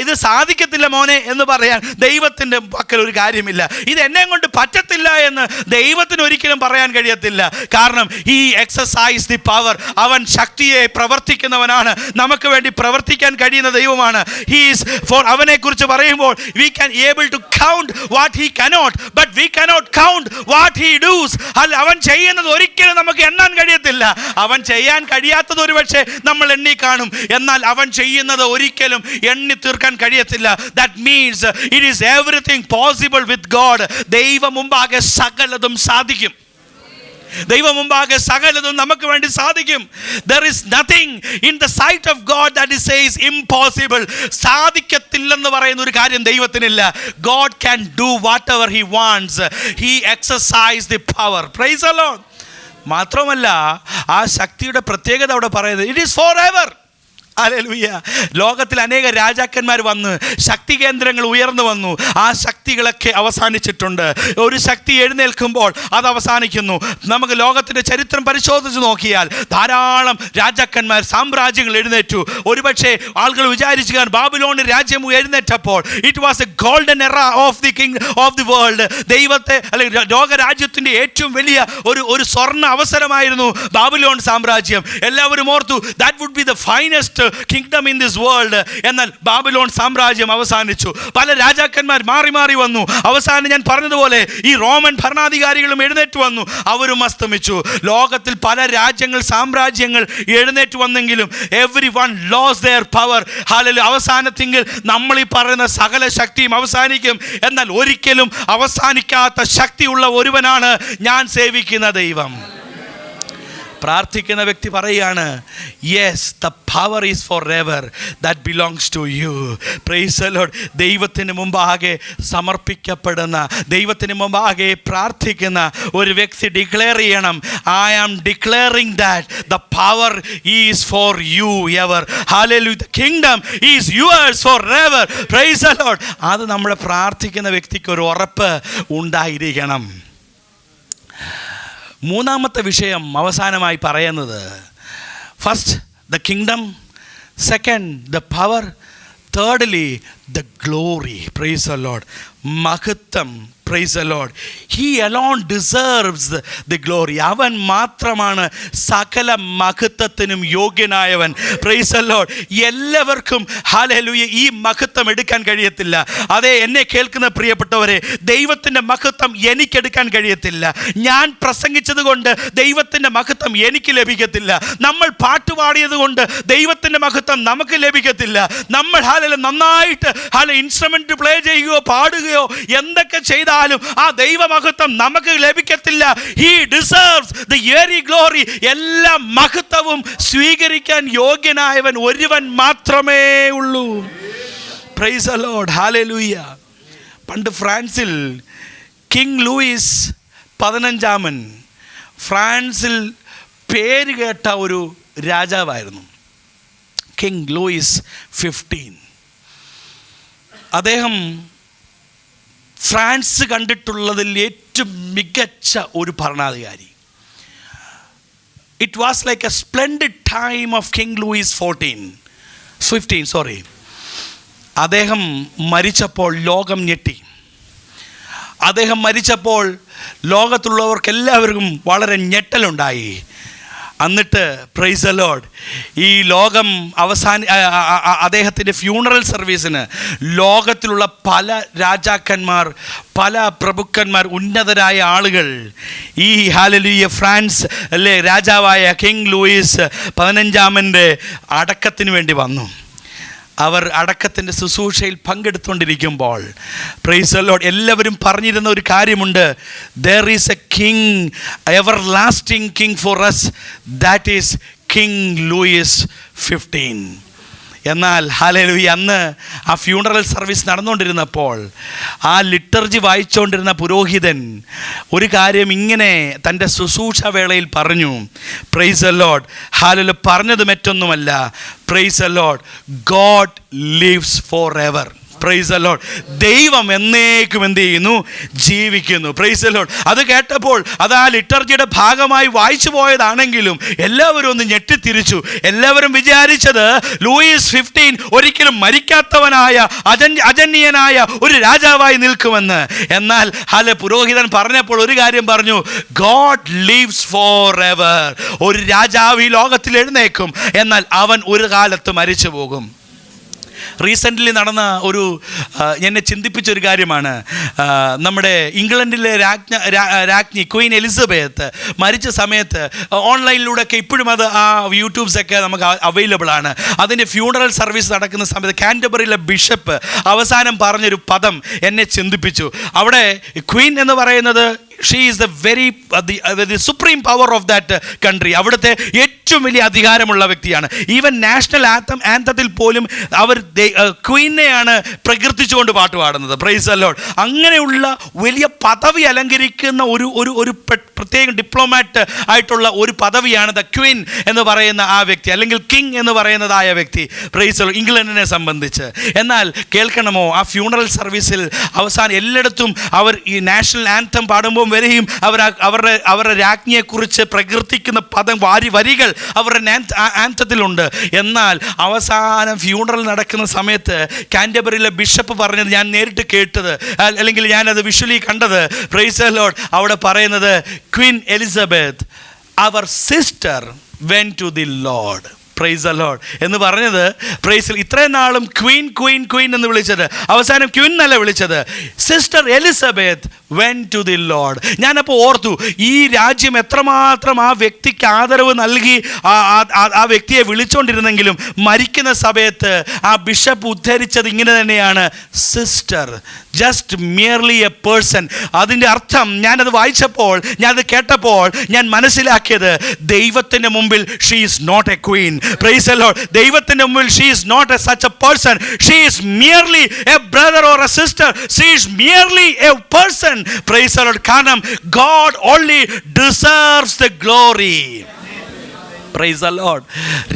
ഇത് സാധിക്കത്തില്ല മോനെ എന്ന് പറയാൻ ദൈവത്തിൻ്റെ പക്കൽ ഒരു കാര്യമില്ല. ഇത് എന്നെ കൊണ്ട് പറ്റത്തില്ല എന്ന് ദൈവത്തിന് ഒരിക്കലും പറയാൻ കഴിയത്തില്ല. കാരണം he exercised the power. അവൻ ശക്തിയെ പ്രവർത്തിക്കുന്നവനാണ്. നമുക്ക് വേണ്ടി പ്രവർത്തിക്കാൻ കഴിയുന്ന ദൈവമാണ്. he is for അവനെ കുറിച്ച് പറയുമ്പോൾ we can able to count what he cannot, but we cannot count what he does. അവൻ ചെയ്യുന്നത് ഒരിക്കലും നമുക്ക് എണ്ണാൻ കഴിയത്തില്ല. അവൻ ചെയ്യാൻ കഴിയാത്തത് ഒരുപക്ഷെ നമ്മൾ എണ്ണി കാണും, എന്നാൽ അവൻ ചെയ്യുന്നത് ഒരിക്കലും എണ്ണി തീർക്കാൻ കഴിയത്തില്ല. that means it is everything possible with God. ദൈവം മുമ്പാകെ സകലതും സാധിക്കും. ദൈവം മുമ്പാകെ സകലതും നമുക്ക് വേണ്ടി സാധിക്കും. There is nothing in the sight of God that is says impossible. സാധിക്കത്തില്ലെന്ന് പറയുന്ന ഒരു കാര്യം ദൈവത്തിനില്ല. God can do whatever he wants. He exercises the power. Praise the Lord. മാത്രമല്ല ആ ശക്തിയുടെ പ്രത്യേകത അവിടെ പറയുന്നത് it is forever. ഹല്ലേലൂയ. ലോകത്തിൽ അനേക രാജാക്കന്മാർ വന്ന് ശക്തി കേന്ദ്രങ്ങൾ ഉയർന്നു വന്നു. ആ ശക്തികളൊക്കെ അവസാനിച്ചിട്ടുണ്ട്. ഒരു ശക്തി എഴുന്നേൽക്കുമ്പോൾ അത് അവസാനിക്കുന്നു. നമുക്ക് ലോകത്തിൻ്റെ ചരിത്രം പരിശോധിച്ച് നോക്കിയാൽ ധാരാളം രാജാക്കന്മാർ, സാമ്രാജ്യങ്ങൾ എഴുന്നേറ്റു. ഒരുപക്ഷെ ആളുകൾ വിചാരിച്ചു കാണും ബാബിലോൺ രാജ്യം എഴുന്നേറ്റപ്പോൾ it was a golden era of the king of the world. ദൈവത്തെ അല്ലെങ്കിൽ ലോകരാജ്യത്തിൻ്റെ ഏറ്റവും വലിയ ഒരു സ്വർണ്ണ അവസരമായിരുന്നു ബാബിലോൺ സാമ്രാജ്യം. എല്ലാവരും ഓർത്തു that would be the finest kingdom in this world. എന്നാൽ ബാബിലോൺ സാമ്രാജ്യം അവസാനിച്ചു. പല രാജാക്കന്മാർ മാറി മാറി വന്നു. അവസാനം ഞാൻ പറഞ്ഞതുപോലെ ഈ റോമൻ ഭരണാധികാരികളും എഴുന്നേറ്റ് വന്നു, അവരും അസ്തമിച്ചു. ലോകത്തിൽ പല രാജ്യങ്ങൾ, സാമ്രാജ്യങ്ങൾ എഴുന്നേറ്റ് വന്നെങ്കിലും every one lose their power. Hallelujah. അവസാനത്തെങ്കിൽ നമ്മൾ ഈ പറയുന്ന സകല ശക്തിയും അവസാനിക്കും. എന്നാൽ ഒരിക്കലും അവസാനിക്കാത്ത ശക്തിയുള്ള ഒരുവനാണ് ഞാൻ സേവിക്കുന്ന ദൈവം. പ്രാർത്ഥിക്കുന്ന വ്യക്തി പറയുകയാണ്, yes the power is for ever that belongs to you. Praise the Lord. ദൈവത്തിന് മുമ്പാകെ സമർപ്പിക്കപ്പെടുന്ന, ദൈവത്തിന് മുമ്പാകെ പ്രാർത്ഥിക്കുന്ന ഒരു വ്യക്തി ഡിക്ലെയർ ചെയ്യണം, I am declaring that the power is for you ever. Hallelujah. The kingdom is yours for ever. Praise the Lord. അത് നമ്മുടെ പ്രാർത്ഥിക്കുന്ന വ്യക്തിക്ക് ഒരു ഉറപ്പ് ഉണ്ടായിരിക്കണം. മൂന്നാമത്തെ വിഷയം അവസാനമായി പറയുന്നത്, first the kingdom, second the power, thirdly the glory. Praise the Lord. മഹത്വം. Praise the Lord. He alone deserves the glory. അവൻ മാത്രമാണ് സകല മഹത്വത്തിനും യോഗ്യനായവൻ. Praise the Lord. എല്ലാവർക്കും ഹല്ലേലൂയ ഈ മഹത്വം എടുക്കാൻ കഴിയത്തില്ല. അതെ, എന്നെ കേൾക്കുന്ന പ്രിയപ്പെട്ടവരെ, ദൈവത്തിൻ്റെ മഹത്വം എനിക്കെടുക്കാൻ കഴിയത്തില്ല. ഞാൻ പ്രസംഗിച്ചത് കൊണ്ട് ദൈവത്തിൻ്റെ മഹത്വം എനിക്ക് ലഭിക്കത്തില്ല. നമ്മൾ പാട്ടുപാടിയത് കൊണ്ട് ദൈവത്തിൻ്റെ മഹത്വം നമുക്ക് ലഭിക്കത്തില്ല. നമ്മൾ ഹല്ലേലൂയ നന്നായിട്ട് ഇൻസ്ട്രുമെന്റ് പ്ലേ ചെയ്യുകയോ പാടുകയോ എന്തൊക്കെ ചെയ്താൽ ആ ദൈവമഹത്വം നമുക്ക് ലഭിക്കത്തില്ല. He deserves the very glory. എല്ലാ മഹത്വവും സ്വീകരിക്കാൻ യോഗ്യനായവൻ ഒരുവൻ മാത്രമേ ഉള്ളൂ. Praise the Lord. Hallelujah. പണ്ട് ഫ്രാൻസിൽ കിങ് ലൂയിസ് 15 ഫ്രാൻസിൽ പേര് കേട്ട ഒരു രാജാവായിരുന്നു. King Louis 15. അദ്ദേഹം ഫ്രാൻസ് കണ്ടിട്ടുള്ളതിൽ ഏറ്റവും മികച്ച ഒരു ഭരണാധികാരി. It was like a splendid time of King Louis 15. അദ്ദേഹം മരിച്ചപ്പോൾ ലോകം ഞെട്ടി. അദ്ദേഹം മരിച്ചപ്പോൾ ലോകത്തുള്ളവർക്കെല്ലാവർക്കും വളരെ ഞെട്ടലുണ്ടായി. എന്നിട്ട് പ്രൈസ് ദി ലോർഡ്, ഈ ലോകം അദ്ദേഹത്തിൻ്റെ ഫ്യൂണറൽ സർവീസിന് ലോകത്തിലുള്ള പല രാജാക്കന്മാർ, പല പ്രഭുക്കന്മാർ, ഉന്നതരായ ആളുകൾ ഈ ഹല്ലേലൂയ ഫ്രാൻസ് അല്ലേ രാജാവായ കിങ് ലൂയിസ് 15 അടക്കത്തിന് വേണ്ടി വന്നു. അവർ അടക്കത്തിൻ്റെ ശുശ്രൂഷയിൽ പങ്കെടുത്തുകൊണ്ടിരിക്കുമ്പോൾ പ്രൈസ് ദി ലോർഡ് എല്ലാവരും പറഞ്ഞിരുന്ന ഒരു കാര്യമുണ്ട്. there is a king, everlasting king for us, that is King Louis 15. എന്നാൽ ഹല്ലേലൂയ അന്ന് ആ ഫ്യൂണറൽ സർവീസ് നടന്നുകൊണ്ടിരുന്നപ്പോൾ ആ ലിറ്റർജി വായിച്ചുകൊണ്ടിരുന്ന പുരോഹിതൻ ഒരു കാര്യം ഇങ്ങനെ തൻ്റെ ശുശ്രൂഷ വേളയിൽ പറഞ്ഞു. പ്രൈസ് ദി ലോർഡ്, ഹല്ലേലൂയ, പറഞ്ഞത് മറ്റൊന്നുമല്ല, price the Lord, God lives four ever. Praise the Lord, ദൈവം എന്നേക്കും എന്ത് ചെയ്യുന്നു? ജീവിക്കുന്നു. Price the Lord. അത് കേട്ടപ്പോൾ അത് ആ ലിറ്റർജിയുടെ ഭാഗമായി വായിച്ചു പോയതാണെങ്കിലും എല്ലാവരും ഒന്ന് ഞെട്ടിത്തിരിച്ചു. എല്ലാവരും വിചാരിച്ചത് ലൂയിസ് 15 ഒരിക്കലും മരിക്കാത്തവനായ അജന്യനായ ഒരു രാജാവായി നിൽക്കുമെന്ന്. എന്നാൽ പുരോഹിതൻ പറഞ്ഞപ്പോൾ ഒരു കാര്യം പറഞ്ഞു, ഗോഡ് ലിവ്സ് ഫോർ എവർ. ഒരു രാജാവ് ഈ ലോകത്തിൽ എഴുന്നേക്കും, എന്നാൽ അവൻ ഒരു കാലത്ത് മരിച്ചു പോകും. റീസെൻ്റ്ലി നടന്ന എന്നെ ചിന്തിപ്പിച്ചൊരു കാര്യമാണ്. നമ്മുടെ ഇംഗ്ലണ്ടിലെ രാജ്ഞി ക്വീൻ എലിസബത്ത് മരിച്ച സമയത്ത് ഓൺലൈനിലൂടെയൊക്കെ ഇപ്പോഴും അത് ആ യൂട്യൂബ്സൊക്കെ നമുക്ക് അവൈലബിൾ ആണ്. അതിൻ്റെ ഫ്യൂണറൽ സർവീസ് നടക്കുന്ന സമയത്ത് കാൻറ്റർബറിയിലെ ബിഷപ്പ് അവസാനം പറഞ്ഞൊരു പദം എന്നെ ചിന്തിപ്പിച്ചു. അവിടെ ക്വീൻ എന്ന് പറയുന്നത് she is the supreme power of that country. അവിടുത്തെ ഏറ്റവും വലിയ അധികാരമുള്ള വ്യക്തിയാണ്. ഈവൻ നാഷണൽ ആന്തത്തിൽ പോലും അവർ ക്വീനെയാണ് പ്രകീർത്തിച്ചുകൊണ്ട് പാട്ട് പാടുന്നത്. Price the Lord. അങ്ങനെയുള്ള വലിയ പദവി അലങ്കരിക്കുന്ന ഒരു പ്രത്യേക ഡിപ്ലോമാറ്റ് ആയിട്ടുള്ള ഒരു പദവിയാണ് ദ ക്വീൻ എന്ന് പറയുന്ന ആ വ്യക്തി, അല്ലെങ്കിൽ കിങ് എന്ന് പറയുന്നതായ വ്യക്തി. പ്രൈസ് ദി ലോർഡ്, ഇംഗ്ലണ്ടിനെ സംബന്ധിച്ച്. എന്നാൽ കേൾക്കണമോ, ആ ഫ്യൂണറൽ സർവീസിൽ അവസാനം എല്ലായിടത്തും അവർ ഈ നാഷണൽ ആന്തം പാടുമ്പോൾ വരെയും അവരുടെ രാജ്ഞിയെക്കുറിച്ച് പ്രകീർത്തിക്കുന്ന വരികൾ അവരുടെ ആന്തത്തിലുണ്ട്. എന്നാൽ അവസാനം ഫ്യൂണറൽ നടക്കുന്ന സമയത്ത് കാൻറ്റർബറിയിലെ ബിഷപ്പ് പറഞ്ഞത് ഞാൻ നേരിട്ട് കേട്ടത്, അല്ലെങ്കിൽ ഞാനത് വിഷ്വലി കണ്ടത്. Praise the Lord. അവിടെ പറയുന്നത്, ക്വീൻ എലിസബത്ത് അവർ sister went to the Lord. Praise the Lord എന്ന് പറഞ്ഞത്, പ്രൈസ് ഇത്രയും നാളും ക്വീൻ ക്വീൻ ക്വീൻ എന്ന് വിളിച്ചത് അവസാനം ക്വീൻ എന്നല്ല വിളിച്ചത്, sister Elizabeth went to the Lord. ഞാനപ്പോൾ ഓർത്തു, ഈ രാജ്യം എത്രമാത്രം ആ വ്യക്തിക്ക് ആദരവ് നൽകി ആ വ്യക്തിയെ വിളിച്ചുകൊണ്ടിരുന്നെങ്കിലും മരിക്കുന്ന സമയത്ത് ആ ബിഷപ്പ് ഉദ്ധരിച്ചത് ഇങ്ങനെ തന്നെയാണ്, sister, just merely A person. അതിൻ്റെ അർത്ഥം ഞാനത് വായിച്ചപ്പോൾ, ഞാനത് കേട്ടപ്പോൾ ഞാൻ മനസ്സിലാക്കിയത്, ദൈവത്തിൻ്റെ മുമ്പിൽ she is not a queen. Praise the Lord. ദൈവത്തിൻ്റെ മുമ്പിൽ she is not such a person. She is merely a brother or a sister. She is merely a person. Praise the Lord. കാരണം God only deserves the glory. Praise the lord.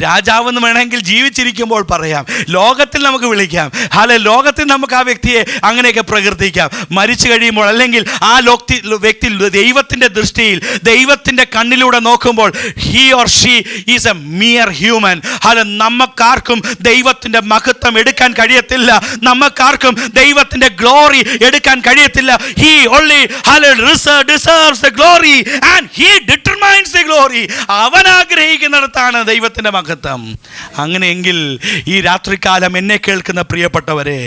രാജാവെന്ന് വേണമെങ്കിൽ ജീവിച്ചിരിക്കുമ്പോൾ പറയാം, ലോകത്തിൽ നമുക്ക് വിളിക്കാം, ലോകത്തിൽ നമുക്ക് ആ വ്യക്തിയെ അങ്ങനെയൊക്കെ പ്രകീർത്തിക്കാം. മരിച്ചു കഴിയുമ്പോൾ, അല്ലെങ്കിൽ ആ വ്യക്തി ദൈവത്തിൻ്റെ ദൃഷ്ടിയിൽ, ദൈവത്തിൻ്റെ കണ്ണിലൂടെ നോക്കുമ്പോൾ he or she is a mere human. നമുക്കാർക്കും ദൈവത്തിൻ്റെ മഹത്വം എടുക്കാൻ കഴിയത്തില്ല, നമുക്കാർക്കും ദൈവത്തിൻ്റെ ഗ്ലോറി എടുക്കാൻ കഴിയത്തില്ല. He only deserves the glory and he determines the glory. അവൻ ആഗ്രഹിക്കുന്നിടത്താണ് ദൈവത്തിൻ്റെ മഹത്വം. അങ്ങനെയെങ്കിൽ ഈ രാത്രികാലം എന്നെ കേൾക്കുന്ന പ്രിയപ്പെട്ടവരെ,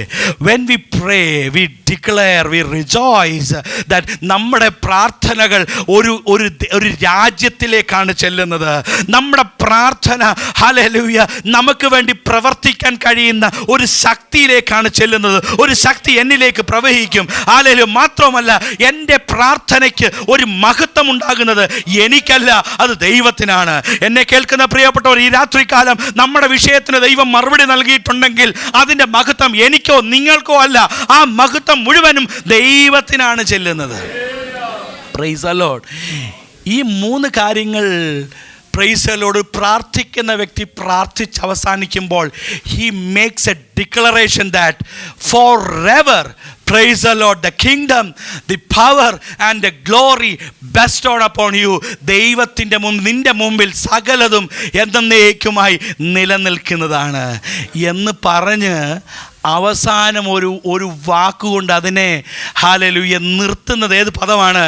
when we pray, we declare, we rejoice that നമ്മുടെ പ്രാർത്ഥനകൾ ഒരു രാജ്യത്തിലേക്കാണ് ചെല്ലുന്നത്. നമ്മുടെ പ്രാർത്ഥന ഹല്ലേലൂയ നമുക്ക് വേണ്ടി പ്രവർത്തിക്കാൻ കഴിയുന്ന ഒരു ശക്തിയിലേക്കാണ് ചെല്ലുന്നത്. ഒരു ശക്തി എന്നിലേക്ക് പ്രവഹിക്കും. ഹല്ലേലൂയ. മാത്രമല്ല, എൻ്റെ പ്രാർത്ഥനയ്ക്ക് ഒരു മഹത്വം ഉണ്ടാകുന്നത് എനിക്കല്ല, അത് ദൈവത്തിനാണ്. എന്നെ കേൾക്കുന്ന പ്രിയപ്പെട്ടവർ, ഈ രാത്രികാലം നമ്മുടെ വിഷയത്തിന് ദൈവം മറുപടി നൽകിയിട്ടുണ്ടെങ്കിൽ അതിൻ്റെ മഹത്വം എനിക്കോ നിങ്ങൾക്കോ അല്ല, ആ മഹത്വം മുഴുവനും ദൈവത്തിനാണ് ചെല്ലുന്നത്. Price the lord. ഈ 3 കാര്യങ്ങൾ പ്രൈസ് ദി ലോർഡ് പ്രാർത്ഥിക്കുന്ന വ്യക്തി പ്രാർത്ഥിച്ച് അവസാനിക്കുമ്പോൾ he makes a declaration that forever Praise the Lord. The kingdom, the power and the glory bestowed upon you. ദൈവത്തിൻ്റെ നിൻ്റെ മുമ്പിൽ സകലതും എന്നേക്കുമായി നിലനിൽക്കുന്നതാണ് എന്ന് പറഞ്ഞ് അവസാനം ഒരു വാക്കുകൊണ്ട് അതിനെ ഹല്ലേലൂയ നിർത്തുന്നത് ഏത് പദമാണ്?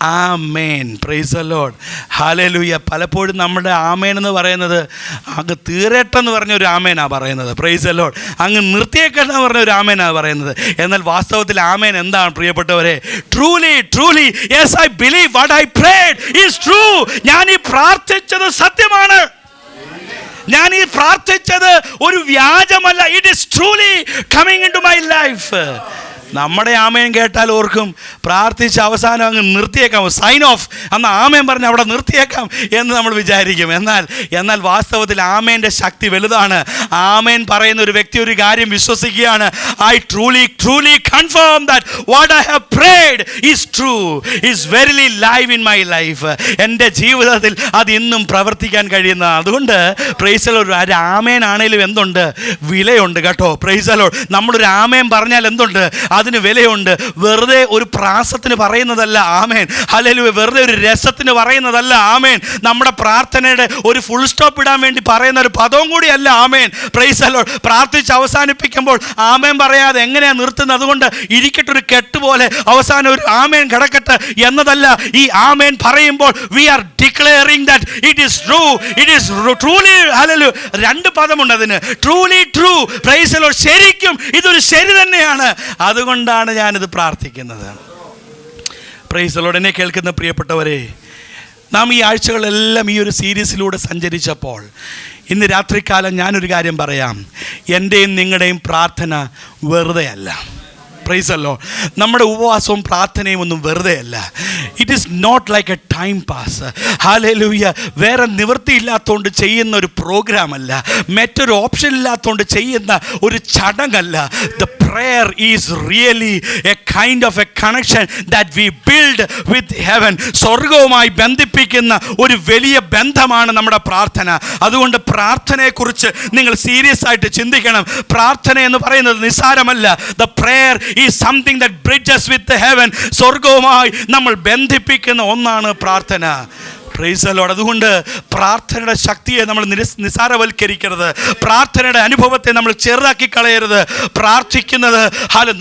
Amen. Praise the Lord. Hallelujah. പലപ്പോഴും നമ്മുടെ ആമേൻ എന്ന് പറയുന്നത് അങ്ങ് തീരട്ടെന്ന് പറഞ്ഞ ഒരു ആമേനാണ് പറയുന്നത്. Price the Lord. അങ്ങ് നിർത്തിയേക്കെന്ന് പറഞ്ഞ ഒരു ആമേനാണ് പറയുന്നത്. എന്നാൽ വാസ്തവത്തിൽ ആമേൻ എന്താണ് പ്രിയപ്പെട്ടവരെ? Truly truly yes I believe what I prayed is true. ഞാൻ ഈ പ്രാർത്ഥിച്ചത് സത്യമാണ്. ഞാൻ ഈ പ്രാർത്ഥിച്ചത് ഒരു വ്യാജമല്ല. It is truly coming into my life. നമ്മുടെ ആമേൻ കേട്ടാൽ ഓർക്കും പ്രാർത്ഥിച്ച് അവസാനം അങ്ങ് നിർത്തിയേക്കാം, സൈൻ ഓഫ്, അന്ന് ആമേൻ പറഞ്ഞ് അവിടെ നിർത്തിയേക്കാം എന്ന് നമ്മൾ വിചാരിക്കും. എന്നാൽ വാസ്തവത്തിൽ ആമേൻ്റെ ശക്തി വലുതാണ്. ആമേൻ പറയുന്ന ഒരു വ്യക്തി ഒരു കാര്യം വിശ്വസിക്കുകയാണ്. I truly confirm that what I have prayed is true, is verily live in my life. എൻ്റെ ജീവിതത്തിൽ അത് ഇന്നും പ്രവർത്തിക്കാൻ കഴിയുന്ന. അതുകൊണ്ട് പ്രൈസ് ദി ലോർഡ്. ഒരു ആമേൻ ആണേലും എന്തുണ്ട്? വിലയുണ്ട് കേട്ടോ. Price the Lord. നമ്മളൊരു ആമേൻ പറഞ്ഞാൽ എന്തുണ്ട്? അതിന് വിലയുണ്ട്. വെറുതെ ഒരു പ്രാസത്തിന് പറയുന്നതല്ല ആമേൻ. ഹല്ലേലൂയ. വെറുതെ ഒരു രസത്തിന് പറയുന്നതല്ല ആമേൻ. നമ്മുടെ പ്രാർത്ഥനയുടെ ഒരു ഫുൾ സ്റ്റോപ്പ് ഇടാൻ വേണ്ടി പറയുന്ന ഒരു പദവും കൂടിയല്ല ആമേൻ. Praise the lord. പ്രാർത്ഥിച്ച് അവസാനിപ്പിക്കുമ്പോൾ ആമേൻ പറയാതെ എങ്ങനെയാണ് നിർത്തുന്നത്? അതുകൊണ്ട് ഇരിക്കട്ടെ, ഒരു കെട്ടുപോലെ അവസാനം ഒരു ആമേൻ കിടക്കട്ടെ എന്നതല്ല. ഈ ആമേൻ പറയുമ്പോൾ we are declaring that it is true, it is truly. Hallelujah. രണ്ട് പദമുണ്ട് അതിന്, truly true. Praise the Lord. ശരിക്കും ഇതൊരു ശരി തന്നെയാണ്. അതുകൊണ്ടാണ് ഞാനിത് പ്രാർത്ഥിക്കുന്നത്. Praise the Lord. എന്നെ കേൾക്കുന്ന പ്രിയപ്പെട്ടവരെ, നാം ഈ ആഴ്ചകളെല്ലാം ഈ ഒരു സീരീസിലൂടെ സഞ്ചരിച്ചപ്പോൾ ഇന്ന് രാത്രികാലം ഞാനൊരു കാര്യം പറയാം. എൻ്റെയും നിങ്ങളുടെയും പ്രാർത്ഥന വെറുതെ അല്ല. Praise the Lord. നമ്മുടെ ഉപവാസവും പ്രാർത്ഥനയും ഒന്നും വെറുതെ അല്ല. It is not like a time pass. Hallelujah. വേറെ നിവൃത്തിയില്ലാത്തതുകൊണ്ട് ചെയ്യുന്ന ഒരു പ്രോഗ്രാം അല്ല, മറ്റൊരു ഓപ്ഷൻ ഇല്ലാത്തതുകൊണ്ട് ചെയ്യുന്ന ഒരു ചടങ്ങല്ല. The prayer is really a kind of a connection that we build with heaven. സ്വർഗവുമായി ബന്ധിപ്പിക്കുന്ന ഒരു വലിയ ബന്ധമാണ് നമ്മുടെ പ്രാർത്ഥന. അതുകൊണ്ട് പ്രാർത്ഥനയെക്കുറിച്ച് നിങ്ങൾ സീരിയസ് ആയിട്ട് ചിന്തിക്കണം. പ്രാർത്ഥന എന്ന് പറയുന്നത് നിസ്സാരമല്ല. The prayer is something that bridges with the heaven. സ്വർഗവുമായി നമ്മൾ ബന്ധിപ്പിക്കുന്ന ഒന്നാണ് പ്രാർത്ഥന. Price the Lord. അതുകൊണ്ട് പ്രാർത്ഥനയുടെ ശക്തിയെ നമ്മൾ നിസാരവൽക്കരിക്കരുത്. പ്രാർത്ഥനയുടെ അനുഭവത്തെ നമ്മൾ ചെറുതാക്കി കളയരുത്. പ്രാർത്ഥിക്കുന്നത്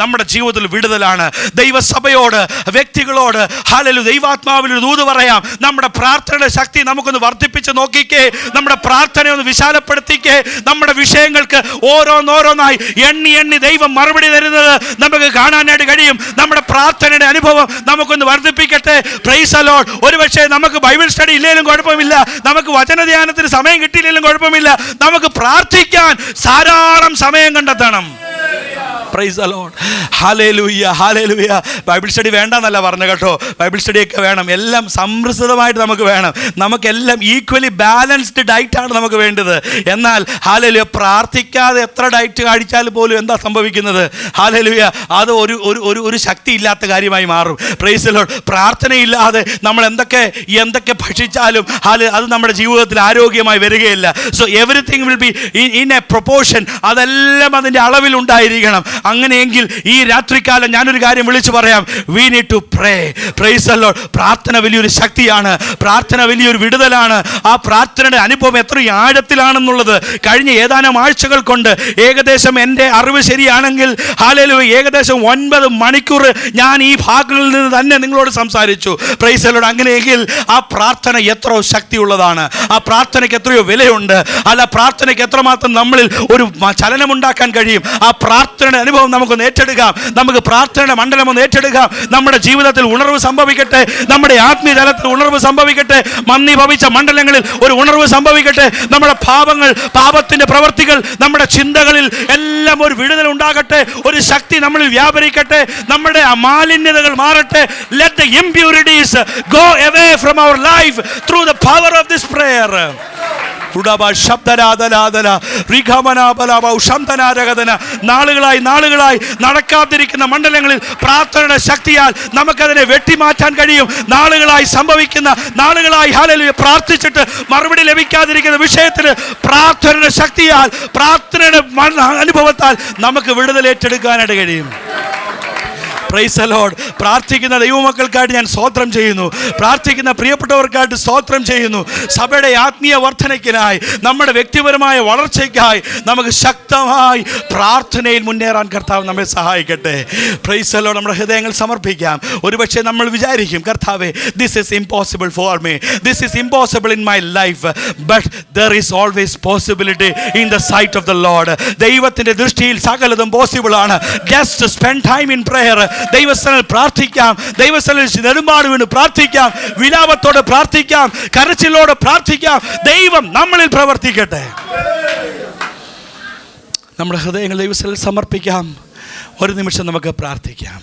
നമ്മുടെ ജീവിതത്തിൽ വിടുതലാണ്. ദൈവസഭയോട്, വ്യക്തികളോട് ദൈവാത്മാവിൽ ഒരു ദൂത് പറയാം. നമ്മുടെ പ്രാർത്ഥനയുടെ ശക്തി നമുക്കൊന്ന് വർദ്ധിപ്പിച്ച് നോക്കിക്കേ. നമ്മുടെ പ്രാർത്ഥനയെ ഒന്ന് വിശാലപ്പെടുത്തിക്കേ. നമ്മുടെ വിഷയങ്ങൾക്ക് ഓരോന്നോരോന്നായി എണ്ണി ദൈവം മറുപടി തരുന്നത് നമുക്ക് കാണാനായിട്ട് കഴിയും. നമ്മുടെ പ്രാർത്ഥനയുടെ അനുഭവം നമുക്കൊന്ന് വർദ്ധിപ്പിക്കട്ടെ. Price the Lord. ഒരുപക്ഷെ നമുക്ക് ബൈബിൾ സ്റ്റഡി ഇല്ലെങ്കിലും കുഴപ്പമില്ല, നമുക്ക് വചനധ്യാനത്തിന് സമയം കിട്ടിയില്ലെങ്കിലും കുഴപ്പമില്ല, നമുക്ക് പ്രാർത്ഥിക്കാൻ ധാരാളം സമയം കണ്ടെത്തണം. Praise the Lord. Hallelujah, hallelujah. Bible study വേണ്ടെന്നല്ല പറഞ്ഞു കേട്ടോ. ബൈബിൾ സ്റ്റഡിയൊക്കെ വേണം. എല്ലാം സംതൃപ്തമായിട്ട് നമുക്ക് വേണം. നമുക്കെല്ലാം ഈക്വലി ബാലൻസ്ഡ് ഡയറ്റാണ് നമുക്ക് വേണ്ടത്. എന്നാൽ ഹല്ലേലൂയ, പ്രാർത്ഥിക്കാതെ എത്ര ഡയറ്റ് കഴിച്ചാൽ പോലും എന്താ സംഭവിക്കുന്നത്? ഹല്ലേലൂയ, അത് ഒരു ശക്തി ഇല്ലാത്ത കാര്യമായി മാറും. Price the Lord. പ്രാർത്ഥനയില്ലാതെ നമ്മൾ എന്തൊക്കെ ഭക്ഷിച്ചാലും അത് നമ്മുടെ ജീവിതത്തിൽ ആരോഗ്യമായി വരികയില്ല. So everything will be in A proportion. അതെല്ലാം അതിൻ്റെ അളവിൽ ഉണ്ടായിരിക്കണം. അങ്ങനെയെങ്കിൽ ഈ രാത്രികാലം ഞാനൊരു കാര്യം വിളിച്ചു പറയാം. We need to pray. Praise the Lord. പ്രാർത്ഥന വലിയൊരു ശക്തിയാണ്. പ്രാർത്ഥന വലിയൊരു വിടുതലാണ്. ആ പ്രാർത്ഥനയുടെ അനുഭവം എത്ര ആഴത്തിലാണെന്നുള്ളത് കഴിഞ്ഞ ഏതാനും ആഴ്ചകൾ കൊണ്ട് ഏകദേശം എൻ്റെ അറിവ് ശരിയാണെങ്കിൽ ഹല്ലേലൂയ ഏകദേശം 9 മണിക്കൂർ ഞാൻ ഈ ഭാഗങ്ങളിൽ നിന്ന് തന്നെ നിങ്ങളോട് സംസാരിച്ചു. Price the Lord. അങ്ങനെയെങ്കിൽ ആ പ്രാർത്ഥന എത്ര ശക്തിയുള്ളതാണ്. ആ പ്രാർത്ഥനയ്ക്ക് എത്രയോ വിലയുണ്ട്. അല്ല, പ്രാർത്ഥനയ്ക്ക് എത്രമാത്രം നമ്മളിൽ ഒരു ചലനമുണ്ടാക്കാൻ കഴിയും. ആ പ്രാർത്ഥനയുടെ അനുഭവം നമുക്കൊന്ന് ഏറ്റെടുക്കാം. നമുക്ക് പ്രാർത്ഥനയുടെ മണ്ഡലം ഒന്ന് ഏറ്റെടുക്കാം. നമ്മുടെ ജീവിതത്തിൽ ഉണർവ് സംഭവിക്കട്ടെ. നമ്മുടെ ആത്മീയ തലത്തിൽ ഉണർവ് സംഭവിക്കട്ടെ. മന്ദീഭവിച്ച മണ്ഡലങ്ങളിൽ ഒരു ഉണർവ് സംഭവിക്കട്ടെ. നമ്മുടെ പാപത്തിന്റെ പ്രവർത്തികൾ, നമ്മുടെ ചിന്തകളിൽ എല്ലാം ഒരു വിടുതൽ ഉണ്ടാകട്ടെ. ഒരു ശക്തി നമ്മളിൽ വ്യാപരിക്കട്ടെ. നമ്മുടെ മാലിന്യതകൾ മാറട്ടെ. Let the impurities go away from our life through the power of this prayer. നാളുകളായി നടക്കാതിരിക്കുന്ന മണ്ഡലങ്ങളിൽ പ്രാർത്ഥനയുടെ ശക്തിയാൽ നമുക്കതിനെ വെട്ടിമാറ്റാൻ കഴിയും. നാളുകളായി ഹല്ലേലൂയ പ്രാർത്ഥിച്ചിട്ട് മറുപടി ലഭിക്കാതിരിക്കുന്ന വിഷയത്തിന് പ്രാർത്ഥനയുടെ ശക്തിയാൽ, പ്രാർത്ഥനയുടെ അനുഭവത്താൽ നമുക്ക് വിടുതൽ ഏറ്റെടുക്കാനായിട്ട് കഴിയും. Price the Lord. പ്രാർത്ഥിക്കുന്ന ദൈവമക്കൾക്കായിട്ട് ഞാൻ സ്തോത്രം ചെയ്യുന്നു. പ്രാർത്ഥിക്കുന്ന പ്രിയപ്പെട്ടവർക്കായിട്ട് സ്തോത്രം ചെയ്യുന്നു. സഭയുടെ ആത്മീയ വർധനയ്ക്കിനായി, നമ്മുടെ വ്യക്തിപരമായ വളർച്ചയ്ക്കായി നമുക്ക് ശക്തമായി പ്രാർത്ഥനയിൽ മുന്നേറാൻ കർത്താവ് നമ്മെ സഹായിക്കട്ടെ. Praise the Lord. നമ്മുടെ ഹൃദയങ്ങൾ സമർപ്പിക്കാം. ഒരുപക്ഷെ നമ്മൾ വിചാരിക്കും, കർത്താവേ, this is impossible for me, this is impossible in my life, but there is always possibility in the sight of the lord. ദൈവത്തിൻ്റെ ദൃഷ്ടിയിൽ സകലതും പോസിബിൾ ആണ്. Just spend time in prayer. ദൈവസ്ഥലിൽ പ്രാർത്ഥിക്കാം, ദൈവസ്ഥലിൽ നെടുമ്പാട് വീണ് പ്രാർത്ഥിക്കാം, വിലാപത്തോടെ പ്രാർത്ഥിക്കാം, കരച്ചിലോടെ പ്രാർത്ഥിക്കാം. ദൈവം നമ്മളിൽ പ്രവർത്തിക്കട്ടെ. നമ്മുടെ ഹൃദയങ്ങൾ ദൈവസ്ഥലിൽ സമർപ്പിക്കാം. ഒരു നിമിഷം നമുക്ക് പ്രാർത്ഥിക്കാം.